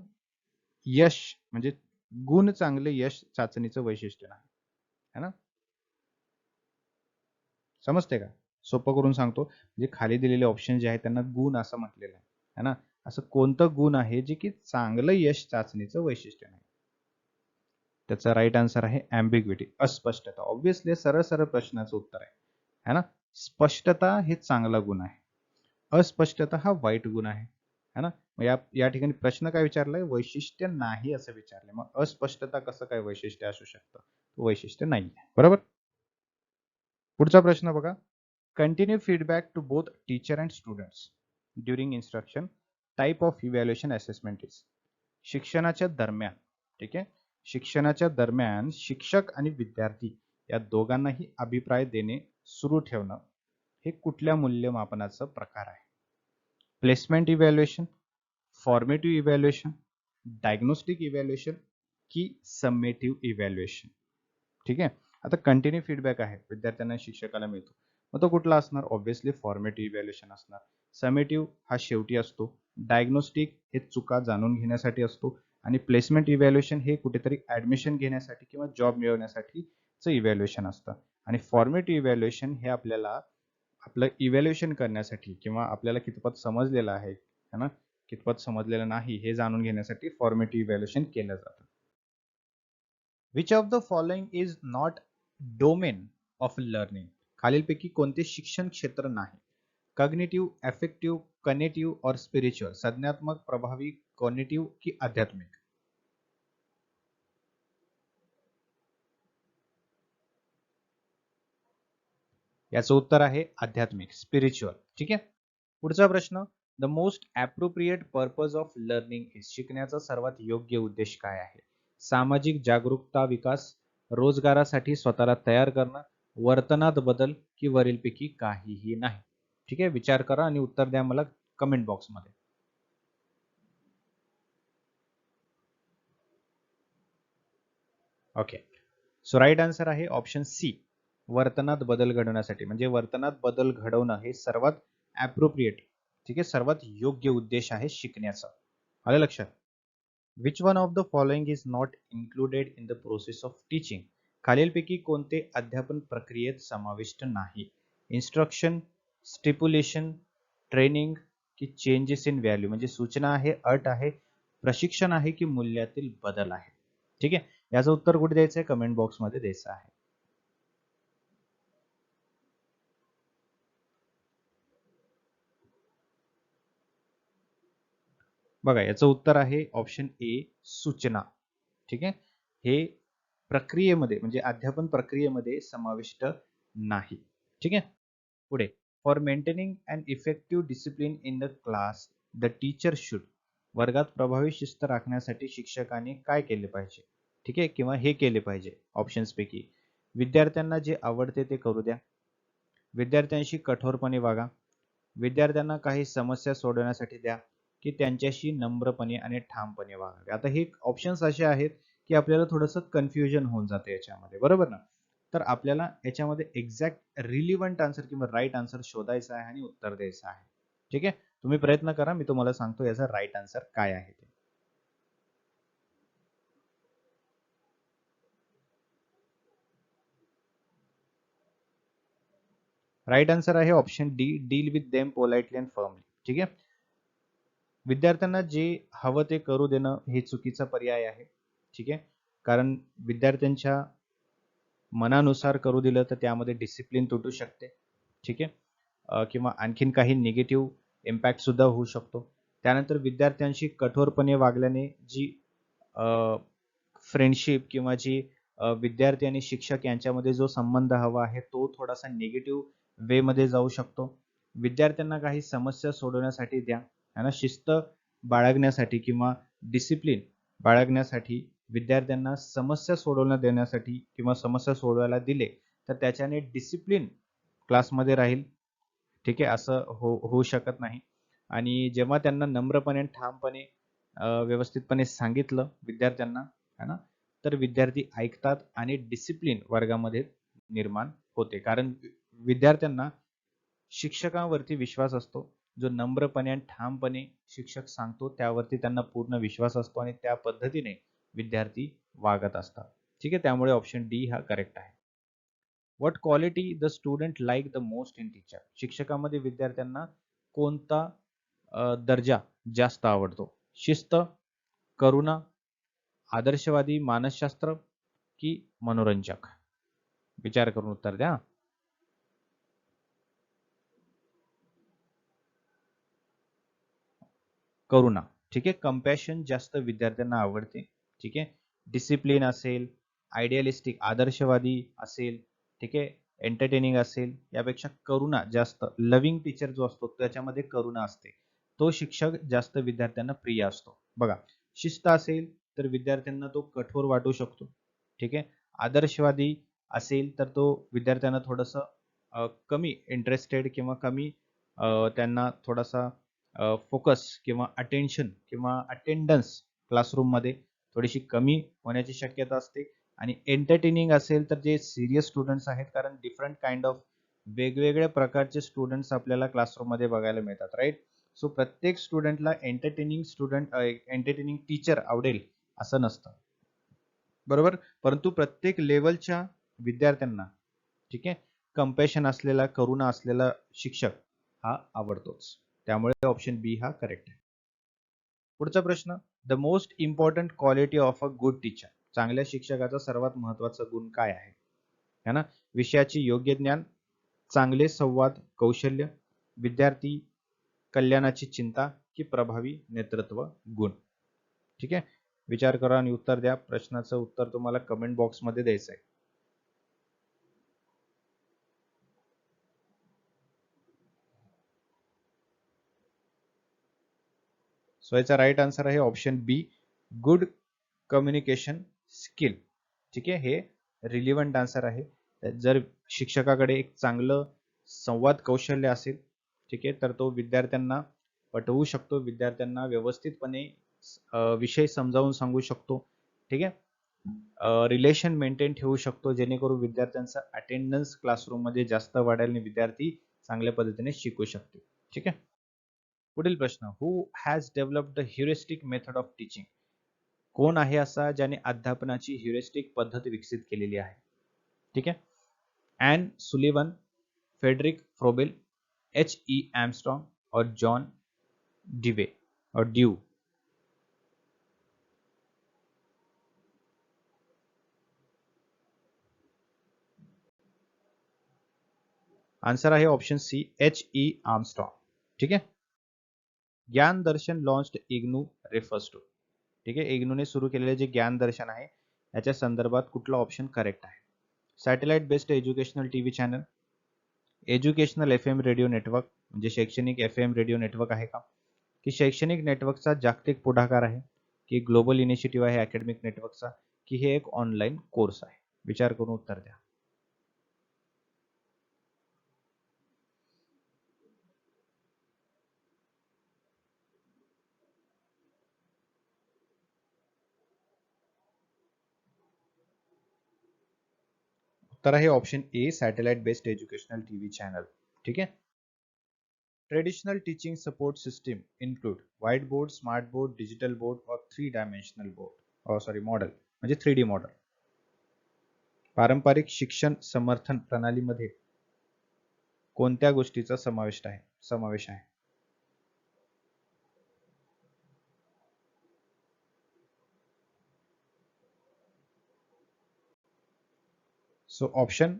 यश म्हणजे गुण चांगले यश चाचणीचं वैशिष्ट्य नाही, है ना? समजते का? सोपं करून सांगतो, म्हणजे खाली दिलेले ऑप्शन जे आहेत त्यांना गुण असं म्हटलेलं आहे, है ना? असं कोणतं गुण आहे जे की चांगलं यश चाचणीचं वैशिष्ट्य नाही? त्याचा राईट आन्सर आहे ॲम्बिग्विटी, अस्पष्टता. ऑब्व्हियसली सरळ सरळ प्रश्नाचं उत्तर आहे, है ना? स्पष्टता हे चांगला गुण आहे, अस्पष्टता हा वाईट गुण आहे, है ना? मग या ठिकाणी प्रश्न काय विचारलाय? वैशिष्ट्य नाही असं विचारलंय. मग अस्पष्टता कसं काय वैशिष्ट्य असू शकतं? वैशिष्ट्य नाही, बरोबर. पुढचा प्रश्न बघा, continue feedback to both teacher and students during instruction, type of evaluation assessment is? शिक्षणाच्या दरम्यान, ठीक आहे, शिक्षणाच्या दरम्यान शिक्षक आणि विद्यार्थी या दोघांनाही अभिप्राय देणे सुरू ठेवणं हे कुठल्या मूल्यमापनाचा प्रकार आहे? Placement evaluation, formative evaluation, diagnostic evaluation की समेटिव्ह इव्हॅल्युएशन? ठीक आहे, आता कंटिन्यू फीडबॅक आहे, विद्यार्थ्यांना शिक्षकाला मिळतो, मग तो कुठला असणार? ऑब्व्हियसली फॉर्मेटिव्ह इव्हॅल्युएशन असणार. समेटिव्ह हा शेवटी असतो, डायग्नोस्टिक हे चुका जाणून घेण्यासाठी असतो, आणि प्लेसमेंट इव्हॅल्युएशन हे कुठेतरी ऍडमिशन घेण्यासाठी किंवा जॉब मिळवण्यासाठीचं इव्हॅल्युएशन असतं. आणि फॉर्मेटिव्ह इव्हॅल्युएशन हे आपल्याला आपलं इव्हॅल्युएशन करण्यासाठी किंवा आपल्याला कितपत समजलेलं आहे है ना, कितपत समजलेलं नाही हे जाणून घेण्यासाठी फॉर्मेटिव्ह इव्हॅल्युएशन केलं जातं. Which of the following is not domain of learning? खालीलपैकी कोणते शिक्षण क्षेत्र नाही? कॉग्निटिव्ह, अफेक्टिव्ह, कनेटिव्ह और स्पिरिच्युअल? संज्ञात्मक, प्रभावी, कॉग्निटिव्ह की आध्यात्मिक? याचं उत्तर आहे आध्यात्मिक, स्पिरिच्युअल. ठीक आहे, पुढचा प्रश्न, the most appropriate purpose of learning is? शिकण्याचा सर्वात योग्य उद्देश काय आहे? सामाजिक जागरूकता विकास, रोजगारासाठी स्वतःला तयार करणं, वर्तनात बदल की वरीलपैकी काहीही नाही? ठीक आहे, विचार करा आणि उत्तर द्या मला कमेंट बॉक्समध्ये. ओके, सो राईट आन्सर आहे ऑप्शन सी, वर्तनात बदल घडवण्यासाठी. म्हणजे वर्तनात बदल घडवणं हे सर्वात ॲप्रोप्रिएट, ठीक आहे, सर्वात योग्य उद्देश आहे शिकण्याचा. आलं लक्षात? Which one of the following is not included in the process of teaching? खालीलपैकी कोणते अध्यापन प्रक्रियेत समाविष्ट नाही? इन्स्ट्रक्शन, स्टिप्युलेशन, ट्रेनिंग की चेंजेस इन व्हॅल्यू? म्हणजे सूचना आहे, अट आहे, प्रशिक्षण आहे की मूल्यातील बदल आहे? ठीक आहे, याचं उत्तर कुठे द्यायचं आहे? कमेंट बॉक्समध्ये द्यायचं आहे. बघा, याचं उत्तर आहे ऑप्शन ए, सूचना. ठीक आहे, हे प्रक्रियेमध्ये म्हणजे अध्यापन प्रक्रियेमध्ये समाविष्ट नाही. ठीक आहे, पुढे, for maintaining and effective discipline in the class the teacher should. वर्गात प्रभावी शिस्त राखण्यासाठी शिक्षकाने काय केले पाहिजे? ठीक आहे, किंवा हे केले पाहिजे ऑप्शन्स पैकी. विद्यार्थ्यांना जे आवडते ते करू द्या, विद्यार्थ्यांशी कठोरपणे वागा, विद्यार्थ्यांना काही समस्या सोडवण्यासाठी द्या, की त्यांच्याशी नम्रपणे आणि ठामपणे वागावे. आता हे ऑप्शन्स असे आहेत की आपल्याला थोडंसं कन्फ्युजन होऊन जाते याच्यामध्ये, बरोबर ना? तर आपल्याला याच्यामध्ये एक्झॅक्ट रिलिव्हंट आन्सर किंवा राईट आन्सर शोधायचा आहे आणि उत्तर द्यायचं आहे. ठीक आहे, तुम्ही प्रयत्न करा, मी तुम्हाला सांगतो याचा राईट आन्सर काय आहे ते. राईट आन्सर आहे option D, deal with them politely and firmly. ठीक आहे, विद्यार्थ्यांना जे हवं ते करू देणं हे चुकीचा पर्याय आहे. ठीक आहे, कारण विद्यार्थ्यांच्या मनानुसार करू दिलं तर त्यामध्ये डिसिप्लिन तुटू शकते. ठीक आहे, किंवा आणखीन काही निगेटिव्ह इम्पॅक्ट सुद्धा होऊ शकतो. त्यानंतर विद्यार्थ्यांशी कठोरपणे वागल्याने जी फ्रेंडशिप किंवा जी विद्यार्थी आणि शिक्षक यांच्यामध्ये जो संबंध हवा आहे तो थोडासा निगेटिव्ह वे मध्ये जाऊ शकतो. विद्यार्थ्यांना काही समस्या सोडवण्यासाठी द्या, है ना, शिस्त बाळगण्यासाठी किंवा डिसिप्लिन बाळगण्यासाठी विद्यार्थ्यांना समस्या सोडवण्यात देण्यासाठी किंवा समस्या सोडवायला दिले तर त्याच्याने डिसिप्लिन क्लासमध्ये राहील. ठीक आहे, असं होऊ शकत नाही. आणि जेव्हा त्यांना नम्रपणे आणि ठामपणे व्यवस्थितपणे सांगितलं विद्यार्थ्यांना, है ना, तर विद्यार्थी ऐकतात आणि डिसिप्लिन वर्गामध्ये निर्माण होते. कारण विद्यार्थ्यांना शिक्षकांवरती विश्वास असतो. जो नम्रपणे आणि ठामपणे शिक्षक सांगतो त्यावरती त्यांना पूर्ण विश्वास असतो आणि त्या पद्धतीने विद्यार्थी वागत असतात. ठीक आहे, त्यामुळे ऑप्शन डी हा करेक्ट आहे. What quality the student like the most in teacher. शिक्षकामध्ये विद्यार्थ्यांना कोणता दर्जा जास्त आवडतो? शिस्त, करुणा, आदर्शवादी, मानसशास्त्र की मनोरंजक? विचार करून उत्तर द्या. करुणा. ठीक आहे, कंपॅशन जास्त विद्यार्थ्यांना आवडते. ठीक आहे, डिसिप्लिन असेल, आयडियलिस्टिक आदर्शवादी असेल, ठीक आहे, एंटरटेनिंग असेल, यापेक्षा करुणा जास्त, लव्हिंग टीचर जो असतो त्याच्यामध्ये करुणा असते, तो शिक्षक जास्त विद्यार्थ्यांना प्रिय असतो. बघा, शिस्त असेल तर विद्यार्थ्यांना तो कठोर वाटू शकतो. ठीक आहे, आदर्शवादी असेल तर तो विद्यार्थ्यांना थोडस कमी इंटरेस्टेड किंवा कमी त्यांना थोडासा फोकस किंवा अटेन्शन किंवा अटेंडन्स क्लासरूममध्ये थोडीशी कमी होण्याची शक्यता असते. आणि एंटरटेनिंग असेल तर जे सिरियस स्टुडंट्स आहेत, कारण डिफरंट काइंड ऑफ वेगवेगळ्या प्रकारचे स्टुडंट्स आपल्याला क्लासरूममध्ये बघायला मिळतात, राईट? सो प्रत्येक स्टुडंटला एंटरटेनिंग टीचर आवडेल असं नसतं, बरोबर? परंतु प्रत्येक लेवलच्या विद्यार्थ्यांना, ठीक आहे, कंपॅशन असलेला, करुणा असलेला शिक्षक हा आवडतोच. त्यामुळे ऑप्शन बी हा करेक्ट आहे. पुढचा प्रश्न, the most important quality of a good teacher. चांगल्या शिक्षकाचा सर्वात महत्वाचा गुण काय आहे? है ना, विषयाचे योग्य ज्ञान, चांगले संवाद कौशल्य, विद्यार्थी कल्याणाची चिंता की प्रभावी नेतृत्व गुण? ठीक आहे, विचार करा आणि उत्तर द्या. प्रश्नाचं उत्तर तुम्हाला कमेंट बॉक्समध्ये द्यायचं आहे. सो याचा राईट आन्सर आहे ऑप्शन बी, गुड कम्युनिकेशन स्किल. ठीक आहे, हे रिलिव्हंट आन्सर आहे. जर शिक्षकाकडे एक चांगलं संवाद कौशल्य असेल, ठीक आहे, तर तो विद्यार्थ्यांना पटवू शकतो, विद्यार्थ्यांना व्यवस्थितपणे विषय समजावून सांगू शकतो. ठीक आहे, रिलेशन मेंटेन ठेवू शकतो, जेणेकरून विद्यार्थ्यांचा अटेंडन्स क्लासरूम मध्ये जास्त वाढेल आणि विद्यार्थी चांगल्या पद्धतीने शिकू शकतील. ठीक आहे, पुढील प्रश्न, who has developed the heuristic method of teaching. कोण आहे असा ज्याने अध्यापनाची ह्युरिस्टिक पद्धत विकसित केलेली आहे? ठीक आहे, Ann Sullivan, Frederick Froebel, H.E. Armstrong और जॉन डिवे और ड्यू? आन्सर आहे ऑप्शन सी, H.E. आर्मस्ट्रॉंग. ठीक आहे. Gyan Darshan launched IGNOU refers to. ठीक आहे. इग्नूने सुरू केलेले जे ज्ञान दर्शन आहे याच्या संदर्भात कुठला ऑप्शन करेक्ट आहे? Satellite based educational TV channel, educational FM radio network म्हणजे शैक्षणिक FM रेडिओ नेटवर्क आहे का, की शैक्षणिक नेटवर्कचा जागतिक पुढाकार आहे, की ग्लोबल इनिशिएटिव्ह आहे अकॅडमिक नेटवर्कचा, की हे एक ऑनलाईन कोर्स आहे? विचार करून उत्तर द्या. उत्तर आहे ऑप्शन ए, satellite based educational TV channel. ठीक आहे. Traditional teaching support system include white board, smart board, digital board और 3 डायमेन्शनल बोर्ड मॉडेल म्हणजे 3D मॉडेल. पारंपरिक शिक्षण समर्थन प्रणालीमध्ये कोणत्या गोष्टीचा समावेश आहे? So option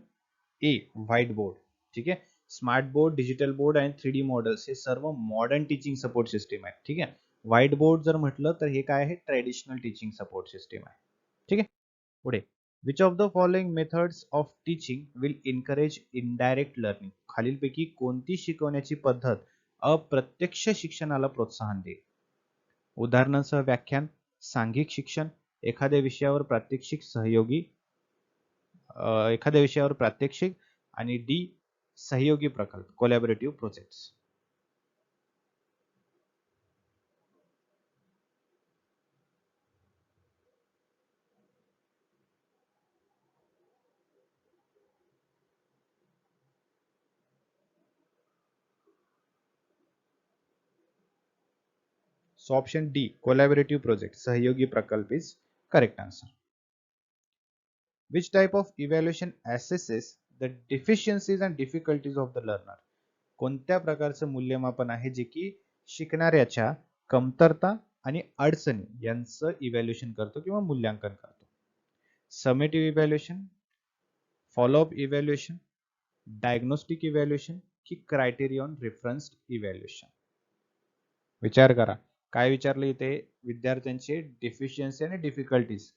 A, white board. ठीक आहे. स्मार्ट बोर्ड, डिजिटल बोर्ड आणि 3D मॉडेल्स हे सर्व मॉडर्न टीचिंग सपोर्ट सिस्टीम आहेत. ठीक आहे. व्हाइट बोर्ड जर म्हटलं तर हे काय आहे? ट्रेडिशनल टीचिंग सपोर्ट सिस्टीम आहे. ठीक आहे. पुढे, which of the following methods of teaching will encourage indirect learning. खालीलपैकी कोणती शिकवण्याची पद्धत अप्रत्यक्ष शिक्षणाला प्रोत्साहन देईल? उदाहरणांसह व्याख्यान, सांघिक शिक्षण, एखाद्या विषयावर प्रात्यक्षिक आणि डी, सहयोगी प्रकल्प, collaborative projects. So option D, collaborative project, सहयोगी प्रकल्प is correct answer. Which type of evaluation assesses the deficiencies and difficulties of the learner? कोणत्या प्रकारचं मूल्यमापन आहे जे की शिकणाऱ्याच्या कमतरता आणि अडचणी यांचं इव्हॅल्युएशन करतो किंवा मूल्यांकन करतो? Summative evaluation, follow up evaluation, diagnostic evaluation की क्रायटेरियन रेफरन्स्ड इव्हॅल्युएशन? विचार करा. काय विचारले इथे? विद्यार्थ्यांचे डिफिशियन्सी आणि डिफिकल्टीज.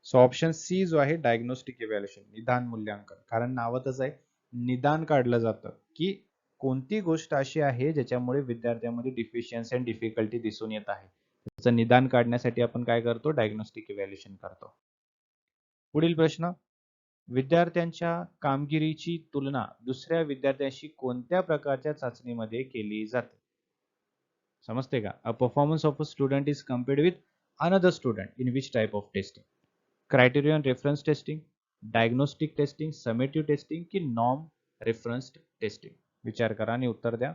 सो ऑप्शन सी जो आहे डायग्नोस्टिक इव्हॅल्युएशन, निदान मूल्यांकन. कारण नावातच आहे, निदान काढलं जातं की कोणती गोष्ट अशी आहे ज्याच्यामुळे विद्यार्थ्यांमध्ये डिफिशियन्सी आणि डिफिकल्टी दिसून येत आहे. त्याचं निदान काढण्यासाठी आपण काय करतो? डायग्नोस्टिक इव्हॅल्युएशन करतो. पुढील प्रश्न, विद्यार्थ्यांच्या कामगिरीची तुलना दुसऱ्या विद्यार्थ्यांशी कोणत्या प्रकारच्या चाचणीमध्ये केली जाते? समजते का? A performance of a student is compared with another student in which type of testing? Criterion reference testing, diagnostic testing, summative testing की नॉर्म रेफरन्स्ड टेस्टिंग? विचार करा आणि उत्तर द्या.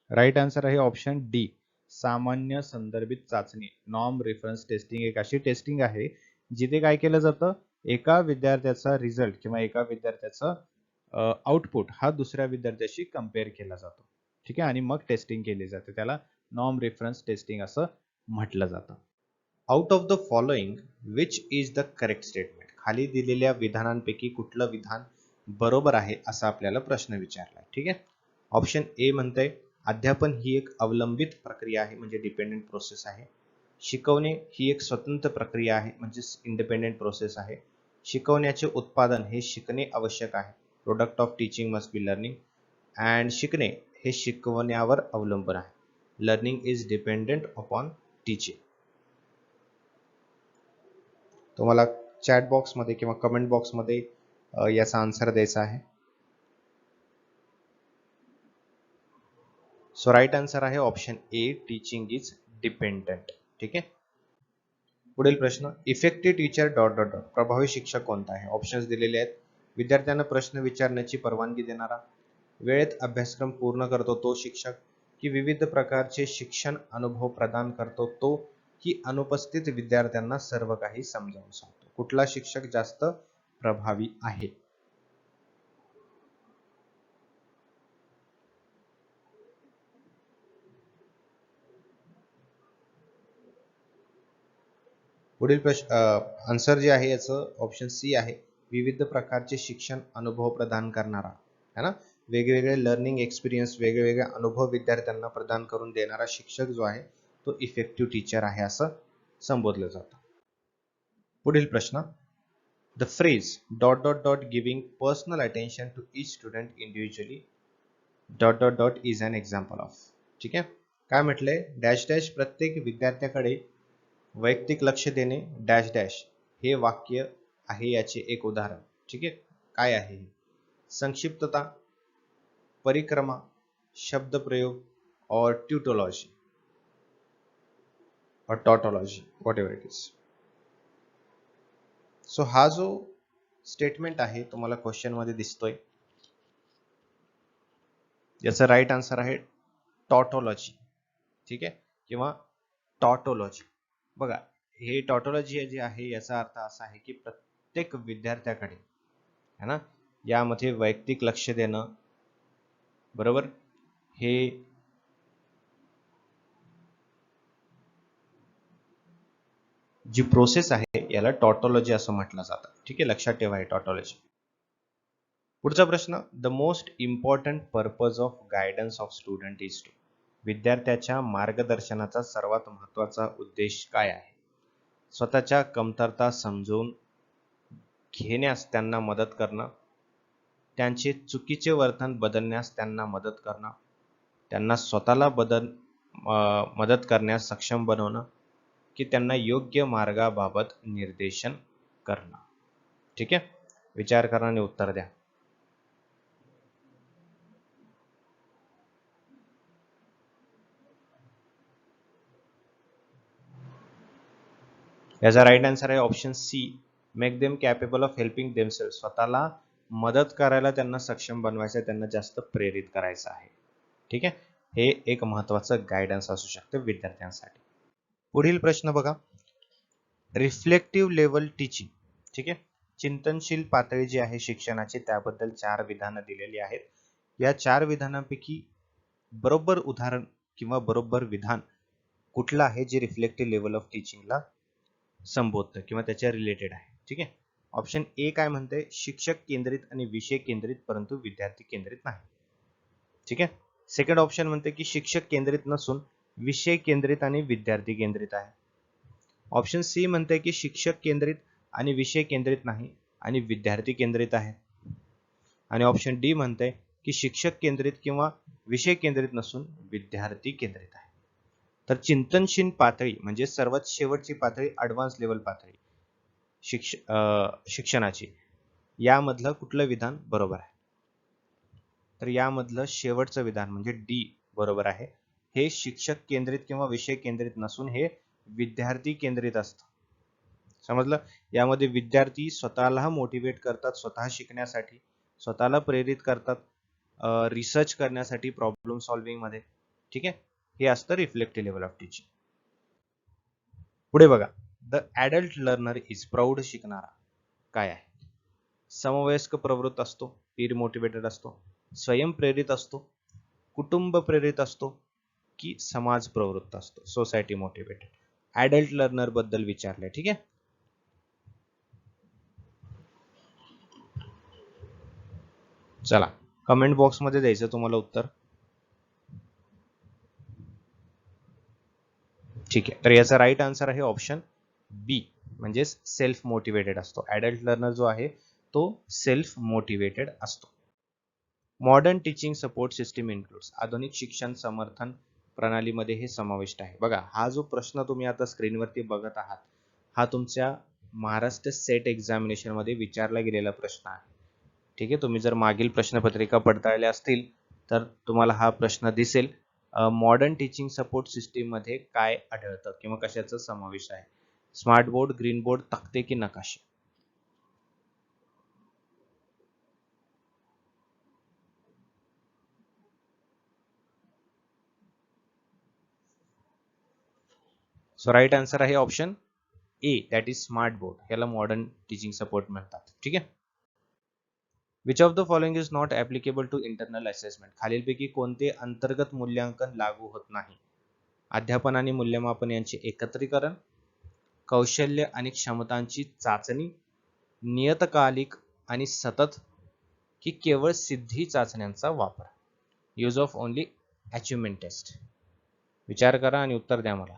राईट आन्सर आहे ऑप्शन डी, सामान्य संदर्भित चाचणी. नॉर्म रेफरन्स टेस्टिंग एक अशी टेस्टिंग आहे जिथे काय केलं जातं? एका विद्यार्थ्याचा रिझल्ट किंवा एका विद्यार्थ्याचा आउटपुट हा दुसऱ्या विद्यार्थ्याशी कम्पेअर केला जातो. ठीक आहे. आणि मग टेस्टिंग केली जाते. त्याला नॉर्म रेफरन्स टेस्टिंग असं म्हटलं जातं. Out of the following which is the correct statement? खाली दिलेल्या विधानांपैकी कुठलं विधान बरोबर आहे असा आपल्याला प्रश्न विचारलाय. ठीक आहे. ऑप्शन ए म्हणतंय अध्यापन ही एक अवलंबित प्रक्रिया आहे म्हणजे डिपेंडेंट प्रोसेस आहे. शिकवणे ही एक स्वतंत्र प्रक्रिया आहे म्हणजे इंडिपेंडेंट प्रोसेस आहे. शिकवण्याचे उत्पादन हे शिकणे आवश्यक आहे. Product of teaching must be learning. And शिकणे हे शिकवण्यावर अवलंबून आहे. Learning is dependent upon teaching. तुम्हाला चॅट बॉक्समध्ये किंवा कमेंट बॉक्समध्ये याचा आन्सर द्यायचा आहे. सो राईट आन्सर आहे option A, teaching is dependent. ठीक आहे. पुढील प्रश्न, effective teacher dot dot dot, प्रभावी शिक्षक कोणता आहे? ऑप्शन्स दिलेले आहेत. विद्यार्थ्यांना प्रश्न विचारण्याची परवानगी देणारा, वेळेत अभ्यासक्रम पूर्ण करतो तो शिक्षक, की विविध प्रकारचे शिक्षण अनुभव प्रदान करतो तो, की अनुपस्थित विद्यार्थ्यांना सर्व काही समजावून सांगतो? कुठला शिक्षक जास्त प्रभावी आहे? पुढील प्रश्न आन्सर जे आहे याचं ऑप्शन सी आहे, विविध प्रकारचे शिक्षण अनुभव प्रदान करणारा, है ना, वेगवेगळे लर्निंग एक्सपिरियन्स, वेगवेगळे अनुभव विद्यार्थ्यांना प्रदान करून देणारा शिक्षक जो आहे तो इफेक्टिव्ह टीचर आहे असं संबोधलं जातं. पुढील प्रश्न, the phrase dot dot dot giving personal attention to each student individually dot dot dot is an example of. ठीक आहे, काय म्हटलंय, डॅश डॅश प्रत्येक विद्यार्थ्याकडे वैयक्तिक लक्ष देणे डॅश डॅश हे वाक्य आहे याचे एक उदाहरण. ठीक आहे, काय आहे हे? संक्षिप्तता, परिक्रमा, शब्दप्रयोग और ट्यूटोलॉजी और tautology, what ever it is. So हा जो स्टेटमेंट आहे तुम्हाला क्वेश्चन मध्ये दिसतोय, याचा राईट आन्सर आहे टॉटोलॉजी. ठीक आहे, किंवा टॉटोलॉजी. बघा, हे टॉटोलॉजी जे आहे याचा अर्थ असा आहे की प्रत्येक विद्यार्थ्याकडे, है ना, यामध्ये वैयक्तिक लक्ष देणं, बरोबर, हे जी प्रोसेस आहे याला टॉटोलॉजी असं म्हटलं जातं. ठीक आहे, लक्षात ठेवा हे टॉटोलॉजी. पुढचा प्रश्न, the most important purpose of guidance of student is to. विद्यार्थ्याच्या मार्गदर्शनाचा सर्वात महत्वाचा उद्देश काय आहे? स्वतःच्या कमतरता समजून घेण्यास त्यांना मदत करणं, त्यांचे चुकीचे वर्तन बदलण्यास त्यांना मदत करणं, त्यांना स्वतःला मदत करण्यास सक्षम बनवणं, की त्यांना योग्य मार्गाबाबत निर्देशन करणं. ठीक आहे, विचार करा आणि उत्तर द्या. याचा राईट आन्सर आहे option C, make them capable of helping themselves. स्वतःला मदत करायला त्यांना सक्षम बनवायचं, त्यांना जास्त प्रेरित करायचं आहे. ठीक आहे, हे एक महत्वाचं गायडन्स असू शकतं विद्यार्थ्यांसाठी. पुढील प्रश्न बघा, रिफ्लेक्टिव्ह लेवल टीचिंग. ठीक आहे, चिंतनशील पातळी जी आहे शिक्षणाची त्याबद्दल 4 विधानं दिलेली आहेत. या 4 विधानांपैकी बरोबर उदाहरण किंवा बरोबर विधान कुठलं आहे जे रिफ्लेक्टिव्ह लेवल ऑफ टीचिंगला संबोधतं किंवा त्याच्या रिलेटेड आहे? ठीक आहे, ऑप्शन ए काय म्हणते, शिक्षक केंद्रित आणि विषय केंद्रित परंतु विद्यार्थी केंद्रित नाही. ठीक आहे, सेकंड ऑप्शन म्हणते की शिक्षक केंद्रित नसून विषय केंद्रित आणि विद्यार्थी केंद्रित आहे. ऑप्शन सी म्हणते की शिक्षक केंद्रित आणि विषय केंद्रित नाही आणि विद्यार्थी केंद्रित आहे. आणि ऑप्शन डी म्हणते की शिक्षक केंद्रित किंवा विषय केंद्रित नसून विद्यार्थी केंद्रित आहे. तर चिंतनशील पातळी म्हणजे सर्वात शेवटची पातळी, ॲडव्हान्स लेवल पातळी शिक्षणाची, यामधलं कुठलं विधान बरोबर आहे? तर यामधलं शेवटचं विधान म्हणजे डी बरोबर आहे. हे शिक्षक केंद्रित किंवा विषय केंद्रित नसून हे विद्यार्थी केंद्रित असतं. समजलं? यामध्ये विद्यार्थी स्वतःला मोटिवेट करतात स्वतः शिकण्यासाठी, स्वतःला प्रेरित करतात रिसर्च करण्यासाठी, प्रॉब्लेम सॉल्व्हिंग मध्ये. ठीक आहे, हे असतं रिफ्लेक्टिव्ह लेवल ऑफ टीचिंग. पुढे बघा, द ॲडल्ट लर्नर इज प्रौढ शिकणारा काय आहे? समवयस्क प्रवृत्त असतो, पीर मोटिवेटेड असतो, स्वयंप्रेरित असतो, कुटुंब प्रेरित असतो, की समाज प्रवृत्त असतो, सोसायटी मोटिवेटेड. ॲडल्ट लर्नर बद्दल विचारलंय. ठीक आहे, चला कमेंट बॉक्स मध्ये द्यायचं तुम्हाला उत्तर. ठीक आहे, तर याचा राईट आन्सर आहे ऑप्शन बी, म्हणजे सेल्फ मोटिवेटेड असतो. ॲडल्ट लर्नर जो आहे तो सेल्फ मोटिवेटेड असतो. Modern teaching support system includes. आधुनिक शिक्षण समर्थन प्रणालीमध्ये हे समाविष्ट आहे. बघा, हा जो प्रश्न तुम्ही आता स्क्रीनवरती बघत आहात हा तुमच्या महाराष्ट्र सेट एक्झामिनेशन मध्ये विचारला गेलेला प्रश्न आहे. ठीक आहे, तुम्ही जर मागील प्रश्नपत्रिका पडताळल्या असतील तर तुम्हाला हा प्रश्न दिसेल. मॉडर्न टीचिंग सपोर्ट सिस्टीम मध्ये काय आढळतं किंवा कशाचा समावेश आहे? स्मार्ट बोर्ड, ग्रीन बोर्ड, तक्ते की नकाशे? सो राईट आन्सर आहे option A, that is smart board. याला मॉडर्न टीचिंग सपोर्ट म्हणतात. ठीक आहे. Which of the following is not applicable to internal assessment. खालीलपैकी कोणते अंतर्गत मूल्यांकन लागू होत नाही? अध्यापन आणि मूल्यमापन यांचे एकत्रीकरण, कौशल्य आणि क्षमतांची चाचणी, नियतकालिक आणि सतत, की केवळ सिद्धी चाचण्यांचा वापर. Use of only achievement test. विचार करा आणि उत्तर द्या मला.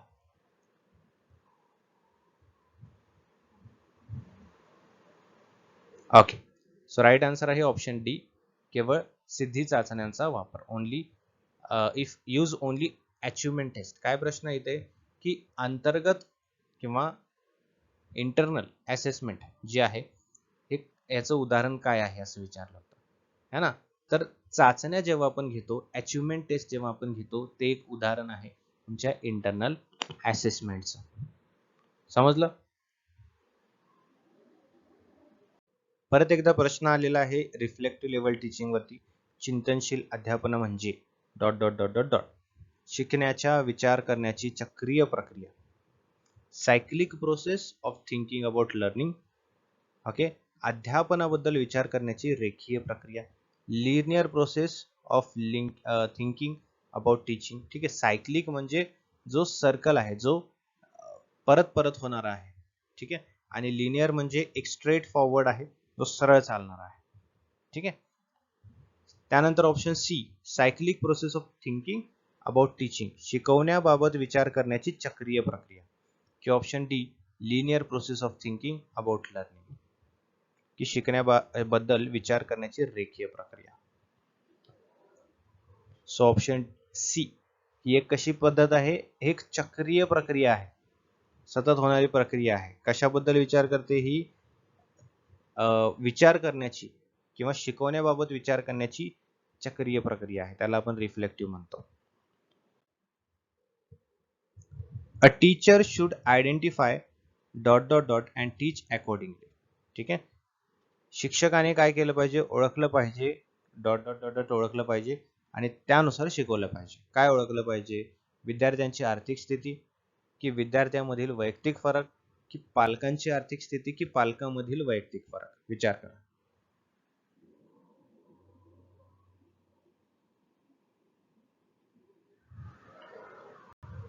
ओके, सो राईट आन्सर आहे ऑप्शन डी, केवळ सिद्धी चाचण्यांचा वापर. Only if use only achievement test. काय प्रश्न येते की अंतर्गत किंवा इंटरनल असेसमेंट जे आहे हे याचं उदाहरण काय आहे असं विचारलं होतं है ना. तर चाचण्या जेव्हा आपण घेतो, अचिव्हमेंट टेस्ट जेव्हा आपण घेतो, ते एक उदाहरण आहे तुमच्या इंटरनल असेसमेंटचं. समजलं. परत एकदा प्रश्न आलेला आहे रिफ्लेक्टिव्ह लेवल टीचिंग वरती. चिंतनशील अध्यापन म्हणजे dot dot dot dot dot. शिकण्याच्या विचार करण्याची चक्रीय प्रक्रिया. Cyclic process of thinking about learning. Okay. अध्यापनाबद्दल विचार करण्याची रेखीय प्रक्रिया. Linear process of thinking about teaching. ठीक आहे. सायक्लिक म्हणजे जो सर्कल आहे, जो परत परत होणारा आहे. ठीक आहे. आणि लिनियर म्हणजे एक स्ट्रेट फॉरवर्ड आहे, जो सरळ चालणारा आहे. ठीक आहे. त्यानंतर option C, cyclic process of thinking about teaching, शिकवण्याबाबत विचार करण्याची चक्रीय प्रक्रिया. की option D, linear process of thinking about learning, की शिकण्याबद्दल विचार करण्याची रेखीय प्रक्रिया. सो ऑप्शन सी ही एक कशी पद्धत आहे? एक चक्रीय प्रक्रिया आहे, सतत होणारी प्रक्रिया आहे. कशाबद्दल विचार करते? ही विचार करण्याची किंवा शिकवण्याबाबत विचार करण्याची चक्रीय प्रक्रिया आहे. त्याला आपण रिफ्लेक्टिव्ह म्हणतो. A teacher should identify dot dot dot and teach accordingly. ठीक आहे. शिक्षकाने काय केलं पाहिजे? ओळखलं पाहिजे, डॉट डॉट डॉट डॉट ओळखलं पाहिजे आणि त्यानुसार शिकवलं पाहिजे. काय ओळखलं पाहिजे? विद्यार्थ्यांची आर्थिक स्थिती, की विद्यार्थ्यांमधील वैयक्तिक फरक, की पालकांची आर्थिक स्थिती, की पालकांमधील वैयक्तिक फरक. विचार करा.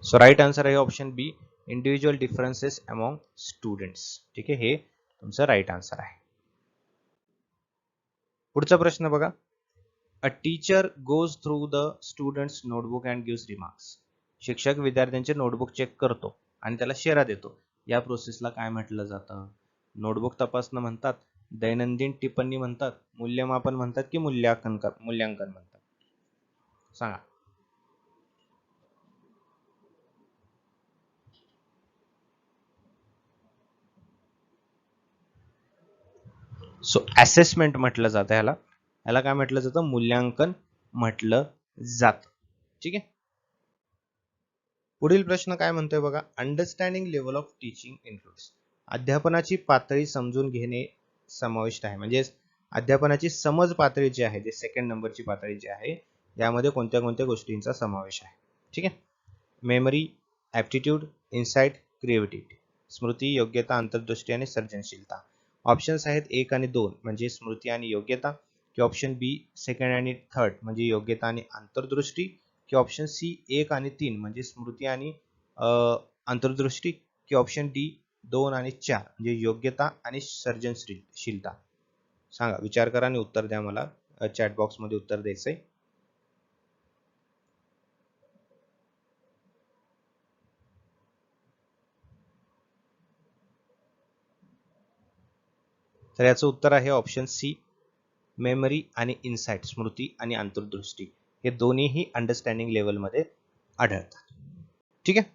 सो राईट आन्सर आहे ऑप्शन बी, इंडिव्हिज्युअल डिफरन्सेस अमॉंग स्टुडंट्स. ठीक आहे. हे तुमचं राईट आन्सर आहे. पुढचा प्रश्न बघा. A teacher goes through the students notebook and gives remarks. शिक्षक विद्यार्थ्यांचे नोटबुक चेक करतो आणि त्याला शेरा देतो. या प्रोसेसला काय म्हटलं जातं? नोटबुक तपासणं म्हणतात, दैनंदिन टिप्पणी म्हणतात, मूल्यमापन म्हणतात, की मूल्यांकन म्हणतात? सांगा. सो असेसमेंट म्हटलं जातं ह्याला. ह्याला काय म्हटलं जातं? मूल्यांकन म्हटलं जातं. ठीक आहे. पुढील प्रश्न काय म्हणतोय बघा. Understanding level of teaching includes. अध्यापनाची पातळी समजून घेणे समाविष्ट आहे. म्हणजे अध्यापनाची समज पातळी जी आहे, जे सेकंड नंबरची पातळी जी आहे, यामध्ये कोणत्या कोणत्या गोष्टींचा समावेश आहे. ठीक आहे. Memory, aptitude, insight, creativity. स्मृती, योग्यता, अंतर्दृष्टी आणि सर्जनशीलता. ऑप्शन्स आहेत 1 आणि 2 म्हणजे स्मृती आणि योग्यता, की ऑप्शन बी सेकंड आणि थर्ड म्हणजे योग्यता आणि अंतर्दृष्टी, की ऑप्शन सी 1 आणि 3 म्हणजे स्मृती आणि अंतर्दृष्टी, की ऑप्शन डी 2 आणि 4 म्हणजे योग्यता आणि सर्जनशीलता. सांगा. विचार करा आणि उत्तर द्या मला. चॅट बॉक्स मध्ये उत्तर द्यायचंय. तर याचं उत्तर आहे ऑप्शन सी, मेमरी आणि इन्साइट, स्मृती आणि अंतर्दृष्टी. हे दोन्हीही अंडरस्टँडिंग लेवलमध्ये आढळतात. ठीक आहे.